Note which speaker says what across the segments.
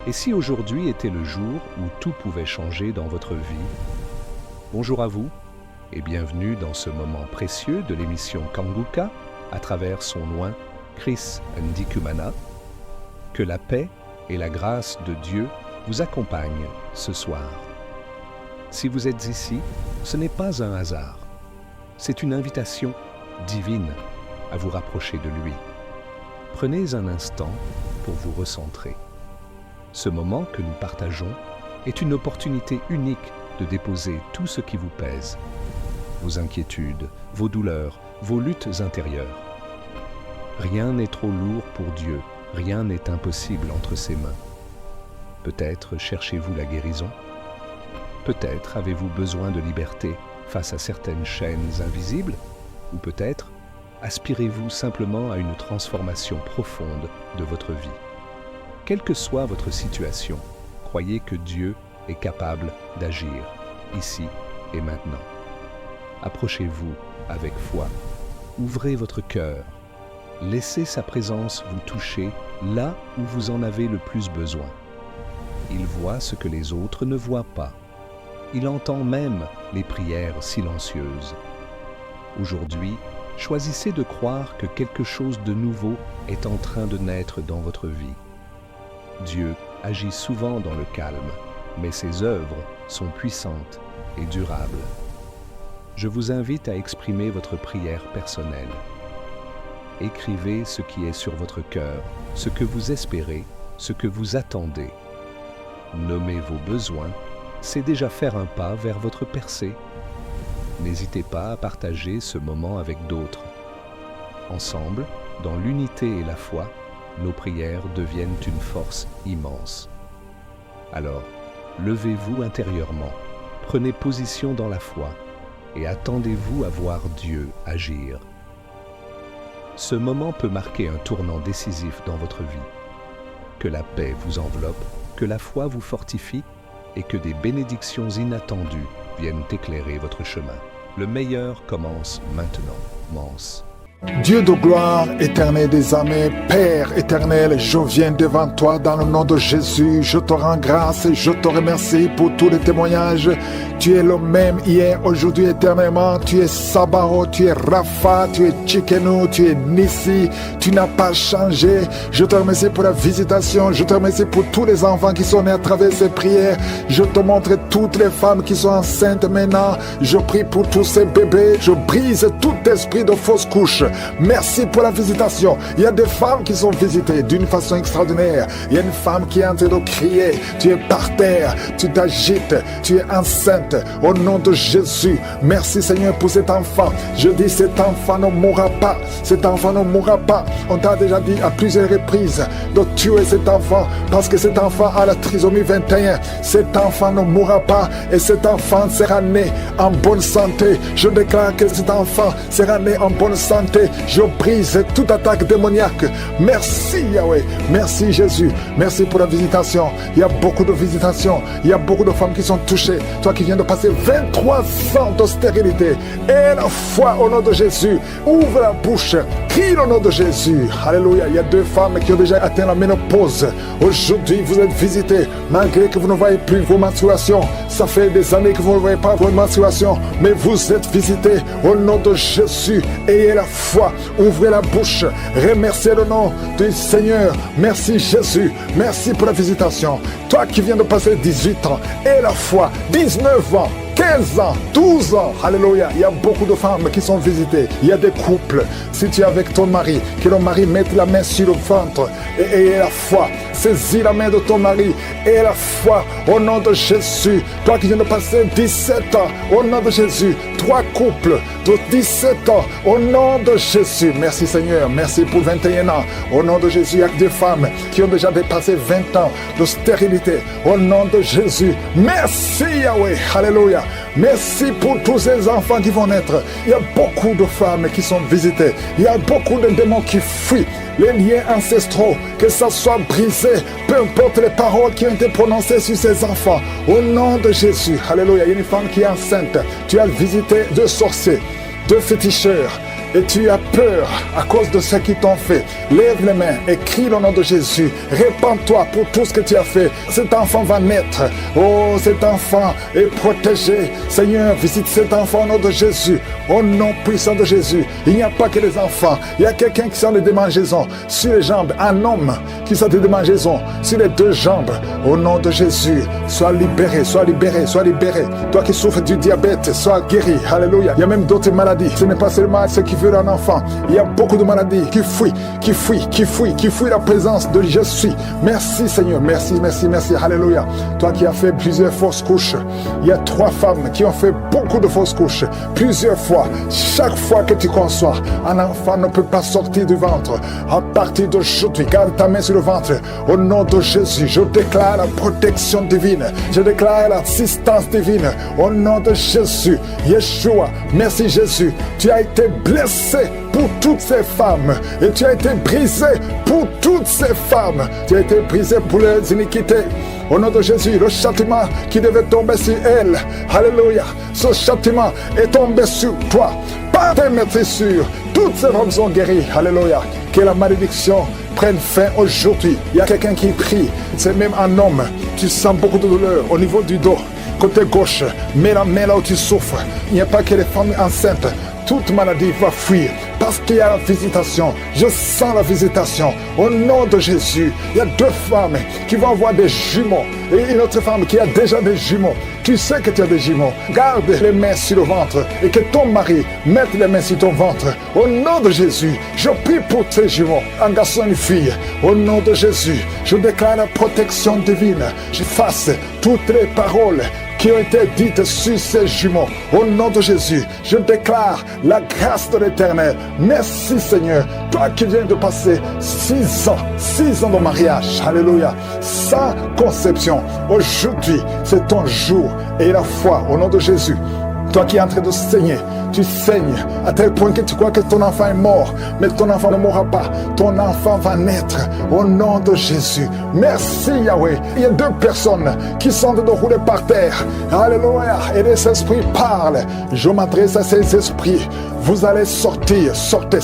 Speaker 1: Et si aujourd'hui était le jour où tout pouvait changer dans votre vie? Bonjour à vous et bienvenue dans ce moment précieux de l'émission Kanguka à travers son loin Chris Ndikumana. Que la paix et la grâce de Dieu vous accompagnent ce soir. Si vous êtes ici, ce n'est pas un hasard. C'est une invitation divine à vous rapprocher de lui. Prenez un instant pour vous recentrer. Ce moment que nous partageons est une opportunité unique de déposer tout ce qui vous pèse, vos inquiétudes, vos douleurs, vos luttes intérieures. Rien n'est trop lourd pour Dieu, rien n'est impossible entre ses mains. Peut-être cherchez-vous la guérison, peut-être avez-vous besoin de liberté face à certaines chaînes invisibles, ou peut-être aspirez-vous simplement à une transformation profonde de votre vie. Quelle que soit votre situation, croyez que Dieu est capable d'agir, ici et maintenant. Approchez-vous avec foi, ouvrez votre cœur, laissez sa présence vous toucher là où vous en avez le plus besoin. Il voit ce que les autres ne voient pas. Il entend même les prières silencieuses. Aujourd'hui, choisissez de croire que quelque chose de nouveau est en train de naître dans votre vie. Dieu agit souvent dans le calme, mais ses œuvres sont puissantes et durables. Je vous invite à exprimer votre prière personnelle. Écrivez ce qui est sur votre cœur, ce que vous espérez, ce que vous attendez. Nommez vos besoins, c'est déjà faire un pas vers votre percée. N'hésitez pas à partager ce moment avec d'autres. Ensemble, dans l'unité et la foi, nos prières deviennent une force immense. Alors, levez-vous intérieurement, prenez position dans la foi et attendez-vous à voir Dieu agir. Ce moment peut marquer un tournant décisif dans votre vie. Que la paix vous enveloppe, que la foi vous fortifie et que des bénédictions inattendues viennent éclairer votre chemin. Le meilleur commence maintenant. Mance.
Speaker 2: Dieu de gloire, éternel des armées, Père éternel, je viens devant toi dans le nom de Jésus. Je te rends grâce et je te remercie pour tous les témoignages. Tu es le même hier, aujourd'hui, éternellement. Tu es Sabaro, tu es Rapha, tu es Tchikenu, tu es Nissi. Tu n'as pas changé. Je te remercie pour la visitation. Je te remercie pour tous les enfants qui sont nés à travers ces prières. Je te montre toutes les femmes qui sont enceintes maintenant. Je prie pour tous ces bébés. Je brise tout esprit de fausse couche. Merci pour la visitation. Il y a des femmes qui sont visitées d'une façon extraordinaire. Il y a une femme qui est en train de crier. Tu es par terre, tu t'agites, tu es enceinte. Au nom de Jésus, merci Seigneur pour cet enfant. Je dis cet enfant ne mourra pas. Cet enfant ne mourra pas. On t'a déjà dit à plusieurs reprises de tuer cet enfant parce que cet enfant a la trisomie 21. Cet enfant ne mourra pas et cet enfant sera né en bonne santé. Je déclare que cet enfant sera né en bonne santé. Je brise toute attaque démoniaque. Merci Yahweh, merci Jésus, merci pour la visitation. Il y a beaucoup de visitations, il y a beaucoup de femmes qui sont touchées. Toi qui viens de passer 23 ans de stérilité, et la foi au nom de Jésus, ouvre la bouche, crie au nom de Jésus. Alléluia. Il y a 2 femmes qui ont déjà atteint la ménopause. Aujourd'hui vous êtes visitées, malgré que vous ne voyez plus vos menstruations. Ça fait des années que vous ne voyez pas vos menstruations, mais vous êtes visitées au nom de Jésus. Ayez la foi, ouvrez la bouche, remerciez le nom du Seigneur. Merci Jésus, merci pour la visitation. Toi qui viens de passer 18 ans, et la foi, 19 ans, 15 ans, 12 ans, alléluia. Il y a beaucoup de femmes qui sont visitées. Il y a des couples. Si tu es avec ton mari, que le mari mette la main sur le ventre et ait la foi. Saisis la main de ton mari et la foi au nom de Jésus. Toi qui viens de passer 17 ans, au nom de Jésus. 3 couples de 17 ans, au nom de Jésus. Merci Seigneur, merci pour 21 ans. Au nom de Jésus, il y a des femmes qui ont déjà dépassé 20 ans de stérilité. Au nom de Jésus, merci Yahweh, alléluia. Merci pour tous ces enfants qui vont naître. Il y a beaucoup de femmes qui sont visitées. Il y a beaucoup de démons qui fuient. Les liens ancestraux, que ça soit brisé, peu importe les paroles qui ont été prononcées sur ces enfants. Au nom de Jésus, alléluia. Il y a une femme qui est enceinte. Tu as visité 2 sorciers, 2 féticheurs. et tu as peur à cause de ce qu'ils t'ont fait, lève les mains et crie le nom de Jésus. Répands-toi pour tout ce que tu as fait. Cet enfant va naître. Oh, cet enfant est protégé. Seigneur, visite cet enfant au nom de Jésus. Au nom puissant de Jésus. Il n'y a pas que les enfants. Il y a quelqu'un qui sent des démangeaisons sur les jambes. Un homme qui sent des démangeaisons sur les deux jambes. Au nom de Jésus, sois libéré, sois libéré, sois libéré. Toi qui souffres du diabète, sois guéri. Alléluia. Il y a même d'autres maladies. Ce n'est pas seulement ceux qui veulent un enfant. Il y a beaucoup de maladies qui fuient la présence de je suis. Merci Seigneur, merci. Alléluia. Toi qui as fait plusieurs fausses couches. Il y a 3 femmes qui ont fait beaucoup de fausses couches. Plusieurs fois. Chaque fois que tu conçois, un enfant ne peut pas sortir du ventre. À partir d'aujourd'hui, garde ta main sur le ventre. Au nom de Jésus, je déclare la protection divine. Je déclare l'assistance divine. Au nom de Jésus, Yeshua, merci Jésus. Tu as été blessé pour toutes ces femmes et tu as été brisé pour toutes ces femmes. Tu as été brisé pour leurs iniquités. Au nom de Jésus, le châtiment qui devait tomber sur elles, alléluia, ce châtiment est tombé sur toi. Par tes maîtrisures, toutes ces femmes sont guéries, alléluia. Que la malédiction prenne fin aujourd'hui. Il y a quelqu'un qui prie, c'est même un homme. Tu sens beaucoup de douleur au niveau du dos, côté gauche, mets la main là où tu souffres. Il n'y a pas que les femmes enceintes. Toute maladie va fuir parce qu'il y a la visitation. Je sens la visitation. Au nom de Jésus, il y a 2 femmes qui vont avoir des jumeaux et une autre femme qui a déjà des jumeaux. Tu sais que tu as des jumeaux. Garde les mains sur le ventre et que ton mari mette les mains sur ton ventre. Au nom de Jésus, je prie pour tes jumeaux, un garçon et une fille. Au nom de Jésus, je déclare la protection divine. J'efface toutes les paroles qui ont été dites sur ces jumeaux. Au nom de Jésus, je déclare la grâce de l'Éternel. Merci Seigneur, toi qui viens de passer 6 ans de mariage, alléluia, sans conception. Aujourd'hui, c'est ton jour et la foi au nom de Jésus. Toi qui es en train de saigner, tu saignes à tel point que tu crois que ton enfant est mort. Mais ton enfant ne mourra pas. Ton enfant va naître au nom de Jésus. Merci Yahweh. Il y a 2 personnes qui sont de rouler par terre. Alléluia. Et les esprits parlent. Je m'adresse à ces esprits. Vous allez sortir. Sortez.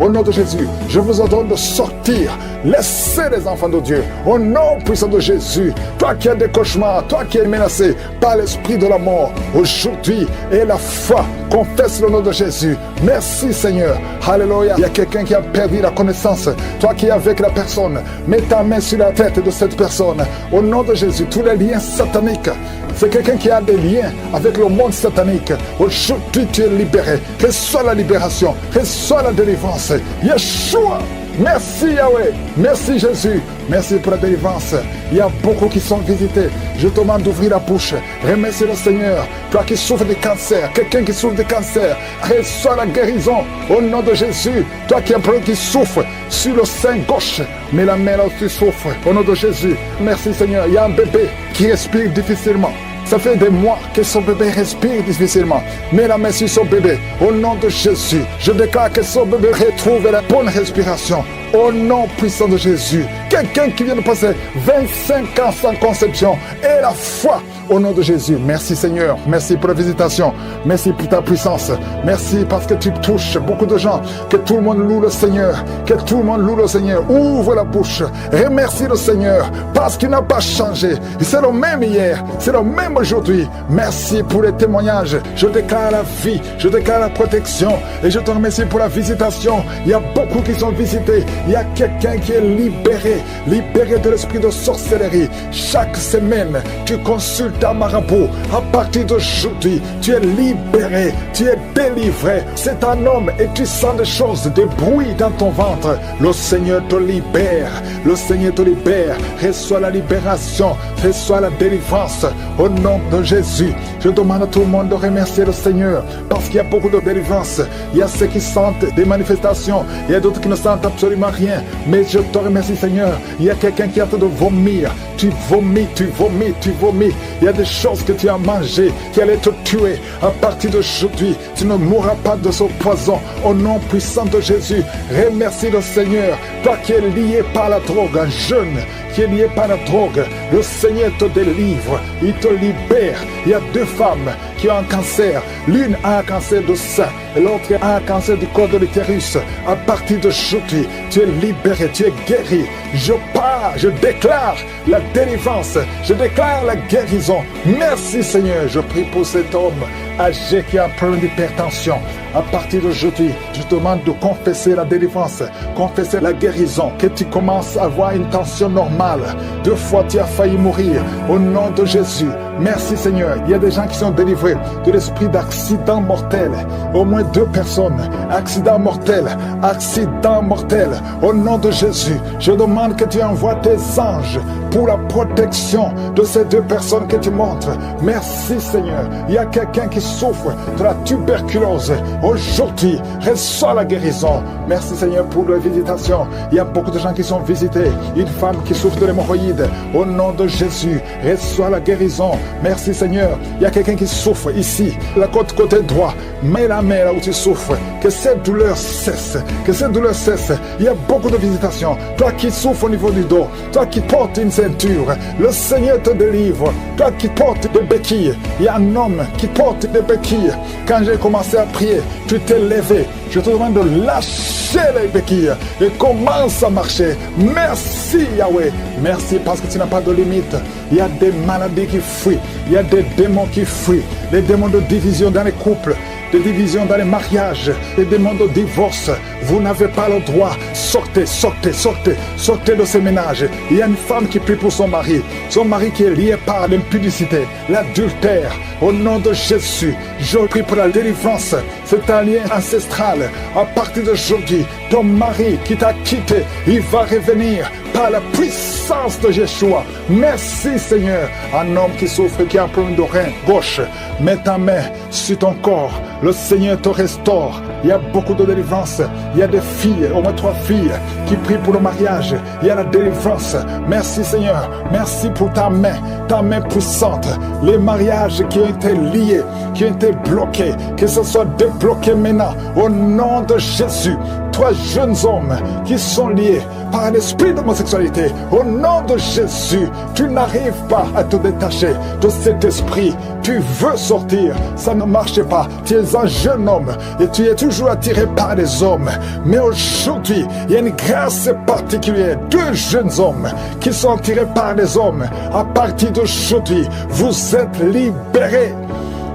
Speaker 2: Au nom de Jésus, je vous ordonne de sortir. Laissez les enfants de Dieu. Au nom puissant de Jésus. Toi qui as des cauchemars, toi qui es menacé par l'esprit de la mort. Aujourd'hui, et la foi, confesse le nom de Jésus. Merci Seigneur. Alléluia. Il y a quelqu'un qui a perdu la connaissance. Toi qui es avec la personne, mets ta main sur la tête de cette personne. Au nom de Jésus, tous les liens sataniques. C'est quelqu'un qui a des liens avec le monde satanique. Aujourd'hui, tu es libéré. Reçois la libération. Reçois la délivrance. Yeshua. Merci Yahweh, merci Jésus, merci pour la délivrance. Il y a beaucoup qui sont visités. Je te demande d'ouvrir la bouche. Remercie le Seigneur. Toi qui souffres de cancer, quelqu'un qui souffre de cancer, reçois la guérison au nom de Jésus. Toi qui es un problème qui souffre sur le sein gauche, mets la main là où tu souffres au nom de Jésus. Merci Seigneur. Il y a un bébé qui respire difficilement. Ça fait des mois que son bébé respire difficilement. Mets la main sur son bébé. Au nom de Jésus, je déclare que son bébé retrouve la bonne respiration. Au nom puissant de Jésus. Quelqu'un qui vient de passer 25 ans sans conception. Et la foi au nom de Jésus. Merci Seigneur. Merci pour la visitation. Merci pour ta puissance. Merci parce que tu touches beaucoup de gens. Que tout le monde loue le Seigneur. Que tout le monde loue le Seigneur. Ouvre la bouche. Remercie le Seigneur parce qu'il n'a pas changé. C'est le même hier. C'est le même aujourd'hui. Merci pour les témoignages. Je déclare la vie. Je déclare la protection. Et je te remercie pour la visitation. Il y a beaucoup qui sont visités. Il y a quelqu'un qui est libéré de l'esprit de sorcellerie. Chaque semaine, tu consultes un marabout. À partir d'aujourd'hui, tu es libéré, tu es délivré. C'est un homme et tu sens des choses, des bruits dans ton ventre. Le Seigneur te libère. Le Seigneur te libère. Reçois la libération, reçois la délivrance. Au nom de Jésus, je demande à tout le monde de remercier le Seigneur parce qu'il y a beaucoup de délivrance. Il y a ceux qui sentent des manifestations. Il y a d'autres qui ne sentent absolument rien. Mais je te remercie Seigneur. Il y a quelqu'un qui est en train de vomir. Tu vomis. Il y a des choses que tu as mangées qui allaient te tuer. À partir d'aujourd'hui, tu ne mourras pas de ce poison. Au nom puissant de Jésus, remercie le Seigneur. Toi qui es lié par la drogue, un jeune qui est lié par la drogue, le Seigneur te délivre. Il te libère. Il y a 2 femmes qui ont un cancer. L'une a un cancer du sein et l'autre a un cancer du col de l'utérus. À partir d'aujourd'hui, tu es libéré, tu es guéri. Je pars, je déclare la délivrance, je déclare la guérison. Merci Seigneur, je prie pour cet homme âgé qui a un problème d'hypertension. À partir d'aujourd'hui, je te demande de confesser la délivrance, confesser la guérison, que tu commences à avoir une tension normale. 2 fois tu as failli mourir, au nom de Jésus. Merci Seigneur, il y a des gens qui sont délivrés de l'esprit d'accident mortel. Au moins 2 personnes, accident mortel, au nom de Jésus. Je demande que tu envoies tes anges pour la protection de ces 2 personnes que tu montres. Merci Seigneur, il y a quelqu'un qui souffre de la tuberculose. Aujourd'hui, reçois la guérison. Merci Seigneur pour la visitation. Il y a beaucoup de gens qui sont visités. Une femme qui souffre de l'hémorroïde. Au nom de Jésus, reçois la guérison. Merci Seigneur. Il y a quelqu'un qui souffre ici, la côté droit. Mets la main là où tu souffres. Que cette douleur cesse. Que cette douleur cesse. Il y a beaucoup de visitations. Toi qui souffres au niveau du dos. Toi qui portes une ceinture. Le Seigneur te délivre. Toi qui portes des béquilles. Il y a un homme qui porte des béquilles. Quand j'ai commencé à prier, tu t'es levé. Je te demande de lâcher les béquilles et commence à marcher. Merci Yahweh. Merci parce que tu n'as pas de limite. Il y a des maladies qui fuient. Il y a des démons qui fuient. Les démons de division dans les couples, des divisions dans les mariages, des démons de divorce. Vous n'avez pas le droit. Sortez, sortez, sortez, sortez de ces ménages. Il y a une femme qui prie pour son mari qui est lié par l'impudicité, l'adultère. Au nom de Jésus, je prie pour la délivrance. C'est un lien ancestral. À partir d'aujourd'hui, ton mari qui t'a quitté, il va revenir par la puissance de Yeshua. Merci Seigneur. Un homme qui souffre, qui a un problème de rein gauche, mets ta main sur ton corps. Le Seigneur te restaure. Il y a beaucoup de délivrance. Il y a des filles, au moins 3 filles, qui prient pour le mariage. Il y a la délivrance. Merci Seigneur. Merci pour ta main puissante. Les mariages qui ont été liés, qui ont été bloqués, que ce soit débloqué maintenant. Au nom de Jésus. 3 jeunes hommes qui sont liés par l'esprit d'homosexualité. Au nom de Jésus, tu n'arrives pas à te détacher de cet esprit. Tu veux sortir, ça ne marche pas. Tu es un jeune homme et tu es toujours attiré par les hommes. Mais aujourd'hui, il y a une grâce particulière. 2 jeunes hommes qui sont attirés par les hommes. À partir d'aujourd'hui, vous êtes libérés.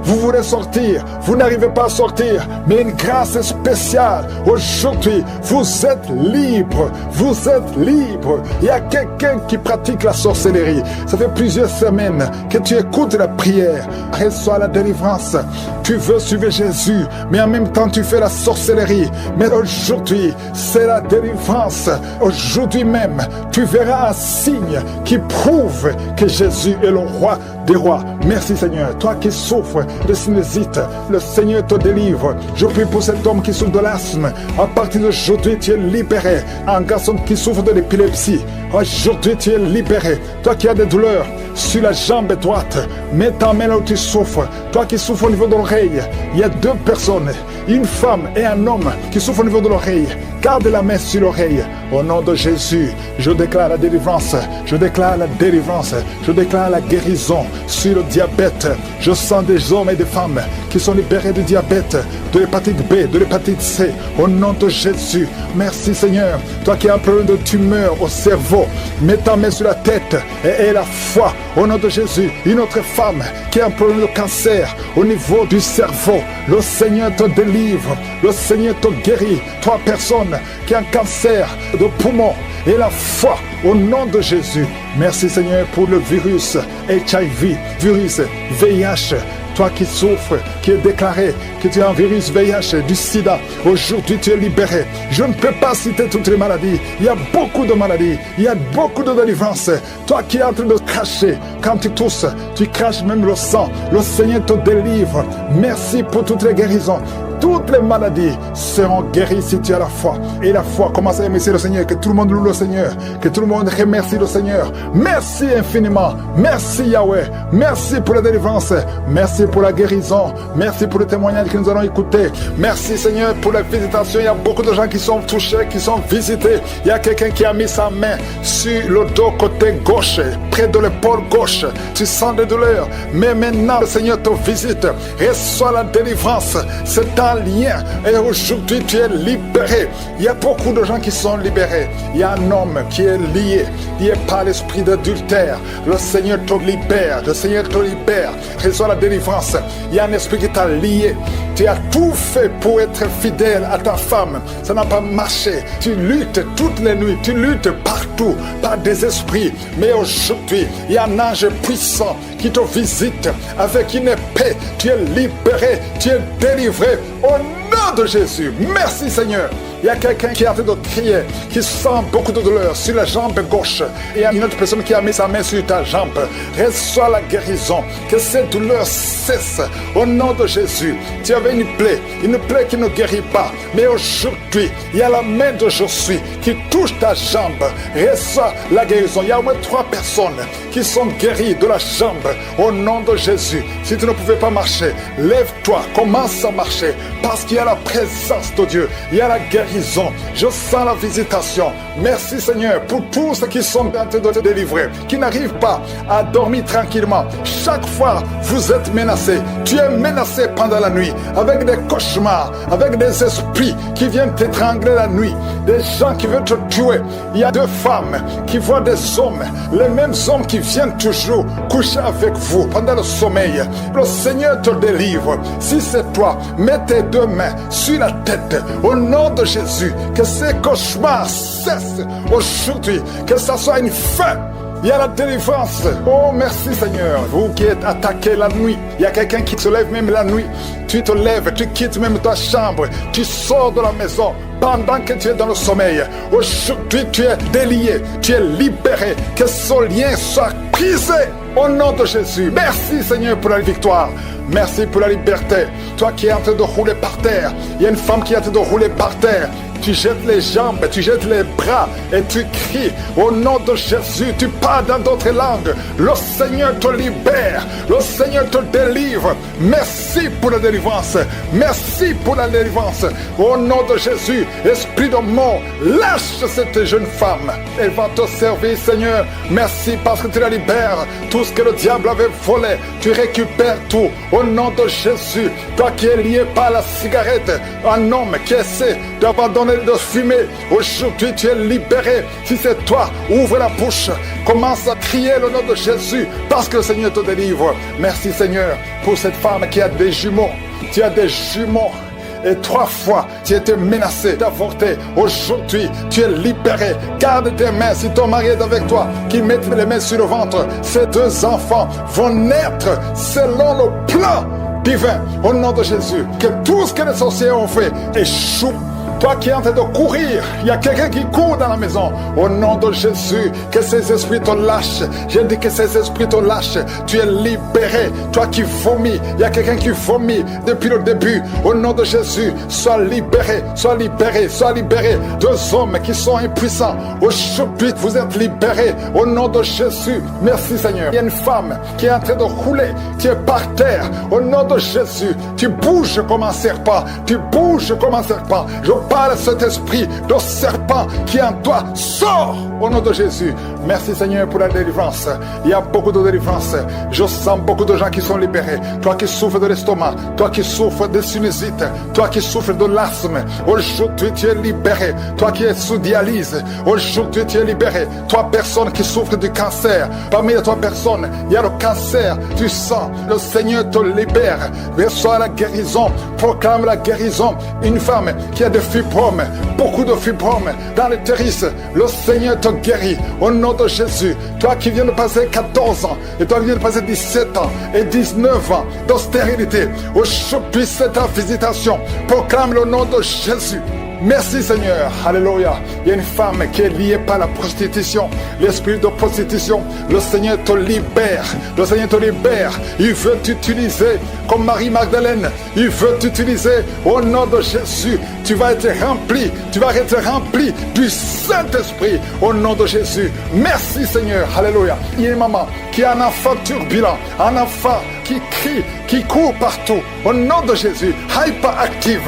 Speaker 2: Vous voulez sortir, vous n'arrivez pas à sortir, mais une grâce spéciale. Aujourd'hui, vous êtes libre, vous êtes libre. Il y a quelqu'un qui pratique la sorcellerie. Ça fait plusieurs semaines que tu écoutes la prière. Reçois la délivrance. Tu veux suivre Jésus, mais en même temps tu fais la sorcellerie. Mais aujourd'hui, c'est la délivrance. Aujourd'hui même, tu verras un signe qui prouve que Jésus est le roi des rois. Merci Seigneur. Toi qui souffres de sinusite, le Seigneur te délivre. Je prie pour cet homme qui souffre de l'asthme. À partir d'aujourd'hui, tu es libéré. Un garçon qui souffre de l'épilepsie, aujourd'hui tu es libéré. Toi qui as des douleurs sur la jambe droite, mets ta main là où tu souffres. Toi qui souffres au niveau de l'oreille, il y a 2 personnes, une femme et un homme qui souffrent au niveau de l'oreille. Garde la main sur l'oreille. Au nom de Jésus, je déclare la délivrance. Je déclare la délivrance. Je déclare la guérison sur le diabète. Je sens des hommes et des femmes qui sont libérés du diabète, de l'hépatite B, de l'hépatite C. Au nom de Jésus, merci Seigneur. Toi qui as un problème de tumeur au cerveau, mets ta main sur la tête et aie la foi. Au nom de Jésus, une autre femme qui a un problème de cancer au niveau du cerveau, le Seigneur te délivre. Le Seigneur te guérit. 3 personnes qui ont un cancer de poumon et la foi au nom de Jésus. Merci Seigneur pour le virus HIV, virus VIH. Toi qui souffres, qui est déclaré que tu as un virus VIH, du sida, aujourd'hui tu es libéré. Je ne peux pas citer toutes les maladies. Il y a beaucoup de maladies. Il y a beaucoup de délivrances. Toi qui es en train de cracher, quand tu tousses, tu craches même le sang. Le Seigneur te délivre. Merci pour toutes les guérisons. toutes les maladies seront guéries si tu as la foi. Et la foi, commence à remercier le Seigneur, que tout le monde loue le Seigneur, que tout le monde remercie le Seigneur. Merci infiniment. Merci Yahweh. Merci pour la délivrance. Merci pour la guérison. Merci pour le témoignage que nous allons écouter. Merci Seigneur pour la visitation. Il y a beaucoup de gens qui sont touchés, qui sont visités. Il y a quelqu'un qui a mis sa main sur le dos côté gauche, près de l'épaule gauche. Tu sens des douleurs. Mais maintenant, le Seigneur te visite. Reçois la délivrance. C'est un lien. Et aujourd'hui, tu es libéré. Il y a beaucoup de gens qui sont libérés. Il y a un homme qui est lié par l'esprit d'adultère. Le Seigneur te libère. Le Seigneur te libère. Reçois la délivrance. Il y a un esprit qui t'a lié. Tu as tout fait pour être fidèle à ta femme. Ça n'a pas marché. Tu luttes toutes les nuits. Tu luttes partout par des esprits. Mais aujourd'hui, il y a un ange puissant qui te visite avec une épée. Tu es libéré. Tu es délivré au nom de Jésus. Merci Seigneur. Il y a quelqu'un qui est en train de crier, qui sent beaucoup de douleur sur la jambe gauche. Il y a une autre personne qui a mis sa main sur ta jambe. Reçois la guérison. Que cette douleur cesse au nom de Jésus. Tu avais une plaie qui ne guérit pas. Mais aujourd'hui, il y a la main de Josué qui touche ta jambe. Reçois la guérison. Il y a au moins 3 personnes qui sont guéries de la jambe au nom de Jésus. Si tu ne pouvais pas marcher, lève-toi, commence à marcher. Parce qu'il y a la présence de Dieu. Il y a la guérison. Je sens la visitation. Merci Seigneur pour tous ceux qui sont en train de te délivrer, qui n'arrivent pas à dormir tranquillement. Chaque fois, vous êtes menacé. Tu es menacé pendant la nuit avec des cauchemars, avec des esprits qui viennent t'étrangler la nuit, des gens qui veulent te tuer. Il y a 2 femmes qui voient des hommes, les mêmes hommes qui viennent toujours coucher avec vous pendant le sommeil. Le Seigneur te délivre. Si c'est toi, mets tes 2 mains sur la tête au nom de Jésus, que ces cauchemars cessent aujourd'hui, que ça soit une fin. Il y a la délivrance. Oh, merci Seigneur. Vous qui êtes attaqués la nuit, il y a quelqu'un qui se lève même la nuit. Tu te lèves, tu quittes même ta chambre, tu sors de la maison pendant que tu es dans le sommeil. Aujourd'hui, tu es délié, tu es libéré. Que ce lien soit brisé au nom de Jésus. Merci Seigneur pour la victoire. Merci pour la liberté. Toi qui es en train de rouler par terre, il y a une femme qui est en train de rouler par terre. Tu jettes les jambes, tu jettes les bras et tu cries au nom de Jésus. Tu parles dans d'autres langues. Le Seigneur te libère. Le Seigneur te délivre. Merci pour la délivrance. Merci pour la délivrance. Au nom de Jésus, esprit de mort, lâche cette jeune femme. Elle va te servir, Seigneur. Merci parce que tu la libères. Tout ce que le diable avait volé, tu récupères tout. Au nom de Jésus, toi qui es lié par la cigarette, un homme qui essaie d'abandonner de fumer, aujourd'hui tu es libéré. Si c'est toi, ouvre la bouche, commence à crier le nom de Jésus, parce que le Seigneur te délivre. Merci Seigneur pour cette femme qui a des jumeaux. Tu as des jumeaux. Et 3 fois, tu étais menacé d'avorter. Aujourd'hui, tu es libéré. Garde tes mains si ton mari est avec toi, qu'il mette les mains sur le ventre. Ces 2 enfants vont naître selon le plan divin. Au nom de Jésus, que tout ce que les sorciers ont fait échoue. Toi qui es en train de courir, il y a quelqu'un qui court dans la maison. Au nom de Jésus, que ces esprits te lâchent. J'ai dit que ces esprits te lâchent. Tu es libéré. Toi qui vomis, il y a quelqu'un qui vomit depuis le début. Au nom de Jésus, sois libéré, sois libéré, sois libéré. 2 hommes qui sont impuissants. Aujourd'hui, vous êtes libérés. Au nom de Jésus, merci Seigneur. Il y a une femme qui est en train de rouler. Tu es par terre. Au nom de Jésus, tu bouges comme un serpent. Tu bouges comme un serpent. Je parle à cet esprit de serpent qui est en toi. Sors au nom de Jésus. Merci Seigneur pour la délivrance. Il y a beaucoup de délivrance. Je sens beaucoup de gens qui sont libérés. Toi qui souffres de l'estomac, toi qui souffres de sinusite, toi qui souffres de l'asthme, aujourd'hui tu es libéré. Toi qui es sous dialyse, aujourd'hui tu es libéré. Toi personne qui souffre du cancer, parmi les 3 personnes, il y a le cancer du sang. Le Seigneur te libère. Reçois la guérison. Proclame la guérison. Une femme qui a des fibromes, beaucoup de fibromes dans l'utérus, le Seigneur te guérit au nom de Jésus. Toi qui viens de passer 14 ans, et toi qui viens de passer 17 ans et 19 ans de stérilité, aujourd'hui c'est ta visitation. Proclame le nom de Jésus. Merci Seigneur. Alléluia. Il y a une femme qui est liée par la prostitution, l'esprit de prostitution. Le Seigneur te libère. Le Seigneur te libère. Il veut t'utiliser comme Marie-Magdalène. Il veut t'utiliser au nom de Jésus. Tu vas être rempli. Tu vas être rempli du Saint-Esprit au nom de Jésus. Merci Seigneur. Alléluia. Il y a une maman qui a un enfant turbulent, un enfant qui crie, qui court partout. Au nom de Jésus, hyperactif.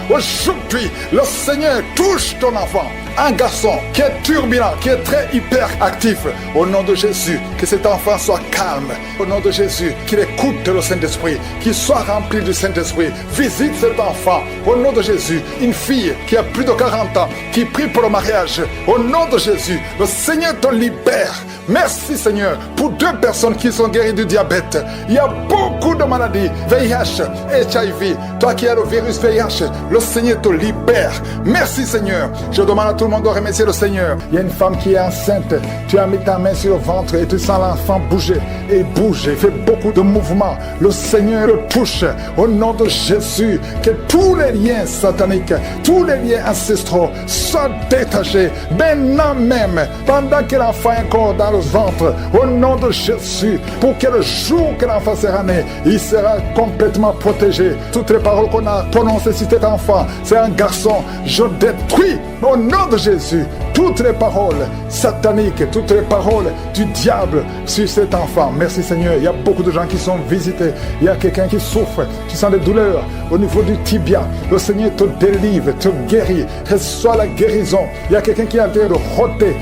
Speaker 2: Aujourd'hui, le Seigneur touche ton enfant. Un garçon qui est turbulent, qui est très hyperactif. Au nom de Jésus, que cet enfant soit calme. Au nom de Jésus, qu'il écoute le Saint-Esprit, qu'il soit rempli du Saint-Esprit. Visite cet enfant. Au nom de Jésus, une fille qui a plus de 40 ans, qui prie pour le mariage. Au nom de Jésus, le Seigneur te libère. Merci Seigneur pour 2 personnes qui sont guéries du diabète. Il y a beaucoup de maladies, VIH, HIV. Toi qui as le virus VIH, le Seigneur te libère. Merci Seigneur. Je demande à tout le monde de remercier le Seigneur. Il y a une femme qui est enceinte. Tu as mis ta main sur le ventre et tu sens l'enfant bouger. Et bouge, il fait beaucoup de mouvements. Le Seigneur le touche. Au nom de Jésus, que tous les liens sataniques, tous les liens ancestraux soient détachés. Maintenant même, pendant que l'enfant est encore dans le ventre, au nom de Jésus, pour que le jour que l'enfant sera né, il sera complètement protégé. Toutes les paroles qu'on a prononcées sur cet enfant, c'est un garçon. Je détruis au nom de Jésus toutes les paroles sataniques, toutes les paroles du diable sur cet enfant. Merci Seigneur. Il y a beaucoup de gens qui sont visités. Il y a quelqu'un qui souffre, qui sent des douleurs au niveau du tibia. Le Seigneur te délivre, te guérit. Reçois la guérison. Il y a quelqu'un qui est en train de rôter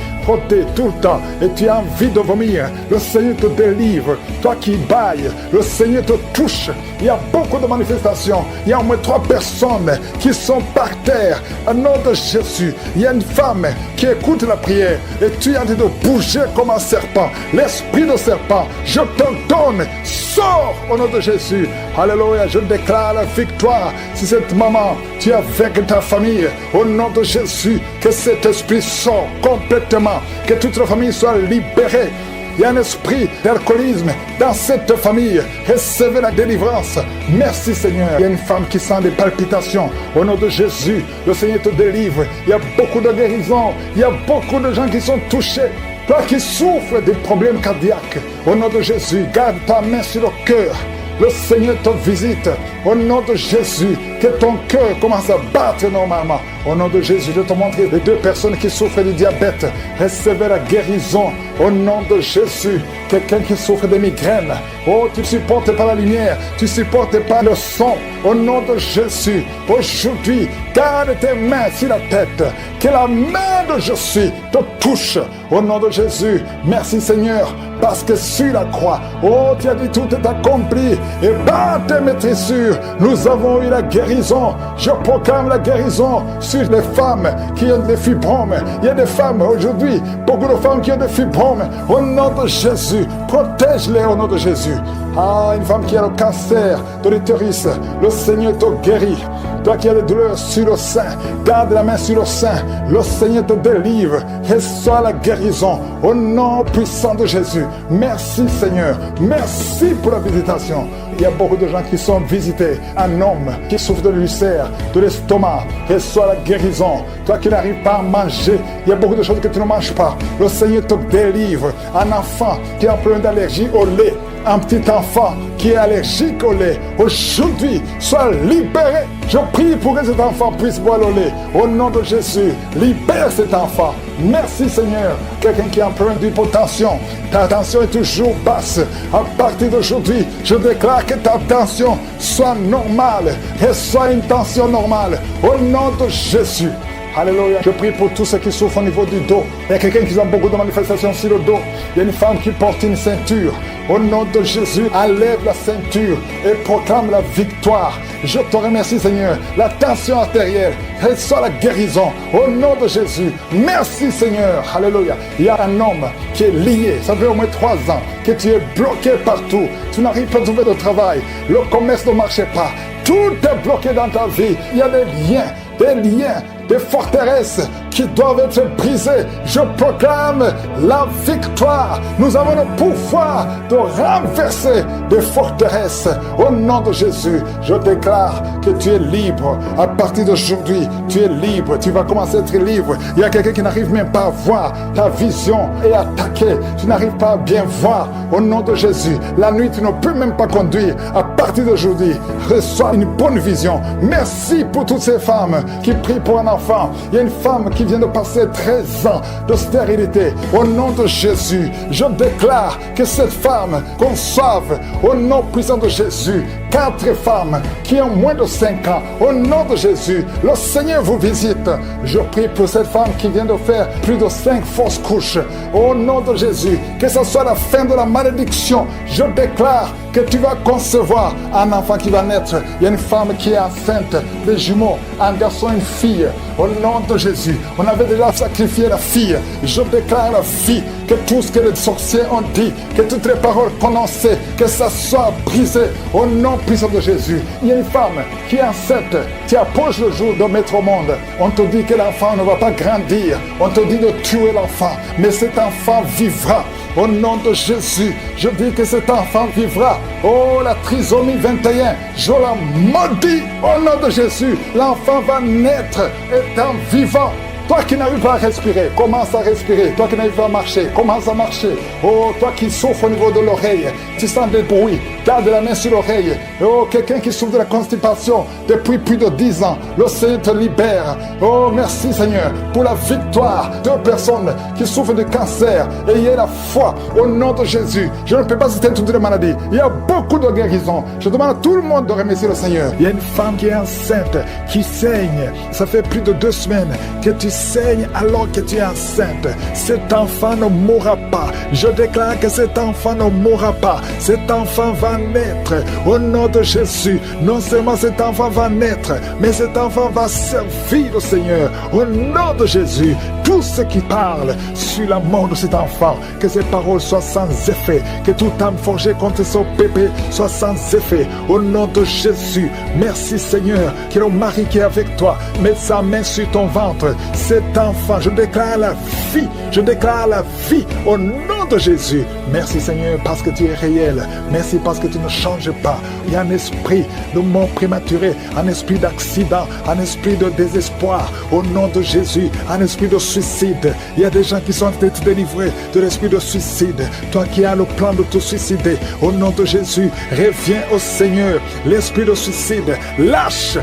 Speaker 2: tout le temps et tu as envie de vomir. Le Seigneur te délivre. Toi qui bailles, le Seigneur te touche. Il y a beaucoup de manifestations. Il y a au moins 3 personnes qui sont par terre. Au nom de Jésus, il y a une femme qui écoute la prière et tu es en train de bouger comme un serpent. L'esprit de serpent, je te donne. Sors au nom de Jésus. Alléluia. Je déclare la victoire sur cette maman. Tu es avec ta famille. Au nom de Jésus, que cet esprit sort complètement. Que toute la famille soit libérée. Il y a un esprit d'alcoolisme dans cette famille. Recevez la délivrance. Merci Seigneur. Il y a une femme qui sent des palpitations. Au nom de Jésus, le Seigneur te délivre. Il y a beaucoup de guérisons. Il y a beaucoup de gens qui sont touchés. Toi qui souffres des problèmes cardiaques, au nom de Jésus, garde ta main sur le cœur. Le Seigneur te visite. Au nom de Jésus, que ton cœur commence à battre normalement. Au nom de Jésus, je te montre les 2 personnes qui souffrent du diabète. Recevez la guérison. Au nom de Jésus, quelqu'un qui souffre de migraines. Oh, tu ne supportes pas la lumière. Tu ne supportes pas le son. Au nom de Jésus, aujourd'hui, garde tes mains sur la tête. Que la main de Jésus te touche. Au nom de Jésus, merci Seigneur. Parce que sur la croix, oh, tu as dit tout est accompli. Et par tes maîtrisures, nous avons eu la guérison. Je proclame la guérison sur les femmes qui ont des fibromes. Il y a des femmes aujourd'hui, beaucoup de femmes qui ont des fibromes. Au nom de Jésus, protège-les au nom de Jésus. Ah, une femme qui a le cancer de l'utérus, le Seigneur te guérit. Toi qui as des douleurs sur le sein, garde la main sur le sein. Le Seigneur te délivre. Reçois la guérison au nom puissant de Jésus. Merci Seigneur. Merci pour la visitation. Il y a beaucoup de gens qui sont visités. Un homme qui souffre de l'ulcère, de l'estomac. Reçois la guérison. Toi qui n'arrives pas à manger, il y a beaucoup de choses que tu ne manges pas. Le Seigneur te délivre. Un enfant qui a un problème d'allergie au lait. Un petit enfant qui est allergique au lait, aujourd'hui, sois libéré. Je prie pour que cet enfant puisse boire le lait. Au nom de Jésus, libère cet enfant. Merci Seigneur. Quelqu'un qui a un problème d'hypotension, ta tension est toujours basse. À partir d'aujourd'hui, je déclare que ta tension soit normale. Et soit une tension normale. Au nom de Jésus. Alléluia. Je prie pour tous ceux qui souffrent au niveau du dos. Il y a quelqu'un qui a beaucoup de manifestations sur le dos. Il y a une femme qui porte une ceinture. Au nom de Jésus, enlève la ceinture et proclame la victoire. Je te remercie Seigneur. La tension artérielle, reçois la guérison. Au nom de Jésus. Merci Seigneur. Alléluia. Il y a un homme qui est lié. Ça fait au moins 3 ans que tu es bloqué partout. Tu n'arrives pas à trouver de travail. Le commerce ne marche pas. Tout est bloqué dans ta vie. Il y a des liens des forteresses qui doivent être brisées. Je proclame la victoire. Nous avons le pouvoir de renverser des forteresses. Au nom de Jésus, je déclare que tu es libre. À partir d'aujourd'hui, tu es libre. Tu vas commencer à être libre. Il y a quelqu'un qui n'arrive même pas à voir. Ta vision est attaquée. Tu n'arrives pas à bien voir. Au nom de Jésus, la nuit, tu ne peux même pas conduire. À partir d'aujourd'hui, reçois une bonne vision. Merci pour toutes ces femmes qui prient pour un enfant. Il y a une femme qui vient de passer 13 ans de stérilité. Au nom de Jésus, je déclare que cette femme conçoive au nom puissant de Jésus 4 femmes qui ont moins de 5 ans. Au nom de Jésus, le Seigneur vous visite. Je prie pour cette femme qui vient de faire plus de 5 fausses couches. Au nom de Jésus, que ce soit la fin de la malédiction, je déclare que tu vas concevoir un enfant qui va naître. Il y a une femme qui est enceinte, des jumeaux, un garçon et une fille. Au nom de Jésus, on avait déjà sacrifié la fille. Je déclare la fille, que tout ce que les sorciers ont dit, que toutes les paroles prononcées, que ça soit brisé au nom puissant de Jésus. Il y a une femme qui est enceinte, tu approches le jour de mettre au monde. On te dit que l'enfant ne va pas grandir. On te dit de tuer l'enfant. Mais cet enfant vivra. Au nom de Jésus, je dis que cet enfant vivra. Oh, la trisomie 21, je la maudis au nom de Jésus. L'enfant va naître étant vivant. Toi qui n'arrives pas à respirer, commence à respirer. Toi qui n'arrives pas à marcher, commence à marcher. Oh, toi qui souffres au niveau de l'oreille, tu sens des bruits, garde la main sur l'oreille. Oh, quelqu'un qui souffre de la constipation depuis plus de 10 ans, le Seigneur te libère. Oh, merci Seigneur pour la victoire. 2 personnes qui souffrent de cancer, ayez la foi au nom de Jésus. Je ne peux pas citer toutes les maladies. Il y a beaucoup de guérisons. Je demande à tout le monde de remercier le Seigneur. Il y a une femme qui est enceinte, qui saigne. Ça fait plus de 2 semaines que tu saignes alors que tu es enceinte. Cet enfant ne mourra pas. Je déclare que cet enfant ne mourra pas. Cet enfant va naître au nom de Jésus. Non seulement cet enfant va naître, mais cet enfant va servir le Seigneur au nom de Jésus. Tous ceux qui parlent sur la mort de cet enfant, que ces paroles soient sans effet, que toute âme forgée contre son bébé soit sans effet au nom de Jésus. Merci Seigneur, que le mari qui est avec toi mette sa main sur ton ventre. Cet enfant, je déclare la vie, je déclare la vie au nom de Jésus. Merci Seigneur parce que tu es réel. Merci parce que tu ne changes pas. Il y a un esprit de mort prématurée, un esprit d'accident, un esprit de désespoir au nom de Jésus, un esprit de suicide. Il y a des gens qui sont en train de te délivrer de l'esprit de suicide. Toi qui as le plan de te suicider, au nom de Jésus, reviens au Seigneur. L'esprit de suicide, lâche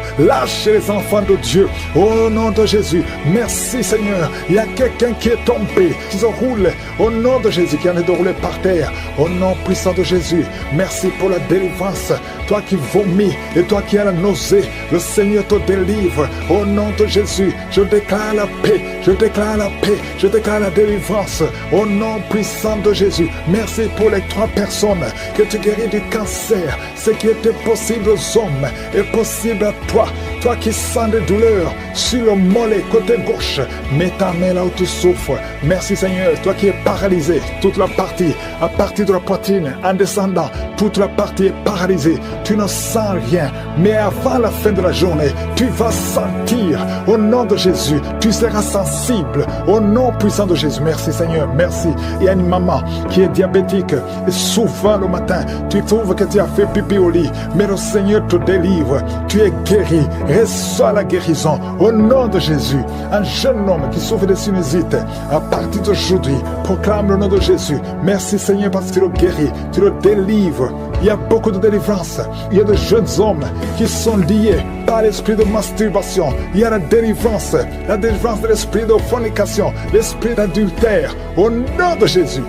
Speaker 2: les enfants de Dieu au nom de Jésus. Merci Seigneur. Il y a quelqu'un qui est tombé, qui se roule au nom de Jésus, qui en est de rouler par terre au nom puissant de Jésus. Merci pour la délivrance. Toi qui vomis et toi qui as la nausée, le Seigneur te délivre au nom de Jésus. Je déclare la paix, je déclare la paix, je déclare la délivrance au nom puissant de Jésus. Merci pour les 3 personnes que tu guéris du cancer. Ce qui était possible aux hommes est possible à toi. Toi qui sens des douleurs sur le mollet côté gauche, mets ta main là où tu souffres. Merci Seigneur. Toi qui es paralysé, toute la partie, à partir de la poitrine, en descendant, toute la partie est paralysée. Tu ne sens rien, mais avant la fin de la journée, tu vas sentir au nom de Jésus. Tu seras sensible au nom puissant de Jésus. Merci Seigneur, merci. Il y a une maman qui est diabétique et souvent le matin, tu trouves que tu as fait pipi au lit, mais le Seigneur te délivre. Tu es guéri. Reçois la guérison au nom de Jésus. Un jeune homme qui souffre de sinusite, à partir d'aujourd'hui, proclame le nom de Jésus. Merci Seigneur parce que tu le guéris, tu le délivres. Il y a beaucoup de délivrance. Il y a de jeunes hommes qui sont liés par l'esprit de masturbation. Il y a la délivrance de l'esprit de fornication, l'esprit d'adultère au nom de Jésus.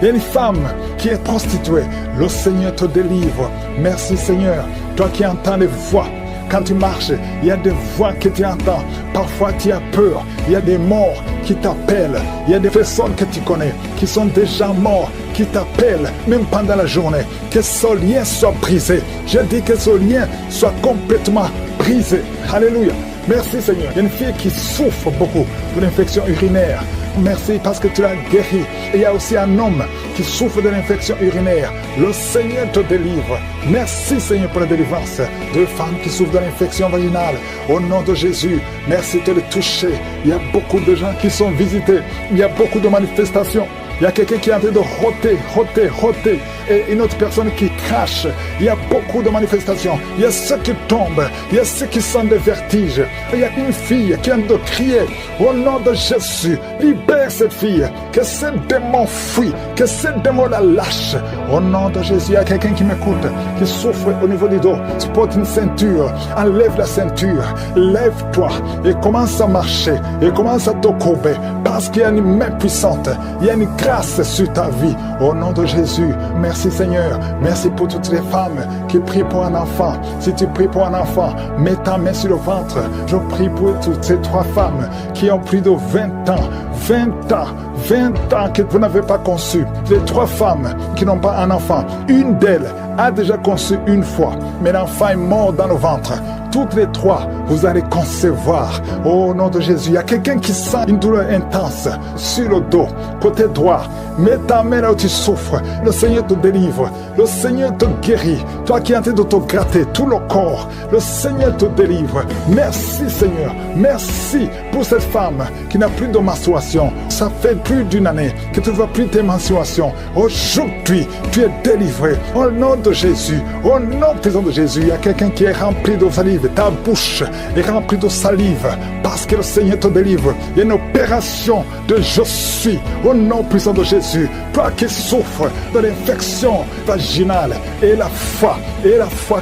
Speaker 2: Il y a une femme qui est prostituée. Le Seigneur te délivre. Merci Seigneur. Toi qui entends les voix. Quand tu marches, il y a des voix que tu entends. Parfois tu as peur. Il y a des morts qui t'appellent. Il y a des personnes que tu connais qui sont déjà morts, qui t'appellent même pendant la journée. Que ce lien soit brisé. Je dis que ce lien soit complètement brisé. Alléluia. Merci Seigneur. Il y a une fille qui souffre beaucoup de l'infection urinaire. Merci parce que tu l'as guéri. Et il y a aussi un homme qui souffre de l'infection urinaire. Le Seigneur te délivre. Merci Seigneur pour la délivrance de femmes qui souffrent de l'infection vaginale. Au nom de Jésus, merci de les toucher. Il y a beaucoup de gens qui sont visités. Il y a beaucoup de manifestations. Il y a quelqu'un qui est en train de roter. Et une autre personne qui crache. Il y a beaucoup de manifestations. Il y a ceux qui tombent. Il y a ceux qui sentent des vertiges. Il y a une fille qui est en train de crier. Au nom de Jésus, libère cette fille. Que ce démon fuit. Que ce démon la lâche. Au nom de Jésus, il y a quelqu'un qui m'écoute, qui souffre au niveau du dos. Tu portes une ceinture. Enlève la ceinture. Lève-toi et commence à marcher. Et commence à te courber. Parce qu'il y a une main puissante. Il y a une grâce sur ta vie. Au nom de Jésus, merci Seigneur. Merci pour toutes les femmes qui prient pour un enfant. Si tu pries pour un enfant, mets ta main sur le ventre. Je prie pour toutes ces 3 femmes qui ont plus de 20 ans. 20 ans que vous n'avez pas conçu. Les 3 femmes qui n'ont pas un enfant. Une d'elles a déjà conçu une fois, mais l'enfant est mort dans le ventre. Toutes les 3, vous allez concevoir. Au nom de Jésus, il y a quelqu'un qui sent une douleur intense sur le dos, côté droit. Mets ta main là où tu souffres. Le Seigneur te délivre. Le Seigneur te guérit. Toi qui es en train de te gratter tout le corps, le Seigneur te délivre. Merci Seigneur. Merci pour cette femme qui n'a plus de menstruation. Ça fait plus d'une année que tu ne vois plus tes menstruations. Aujourd'hui, tu es délivré. Au nom de Jésus, au nom puissant de Jésus, il y a quelqu'un qui est rempli de salive. Ta bouche est remplie de salive parce que le Seigneur te délivre. Il y a une opération de je suis au nom puissant de Jésus. Toi qui souffres de l'infection vaginale et la foi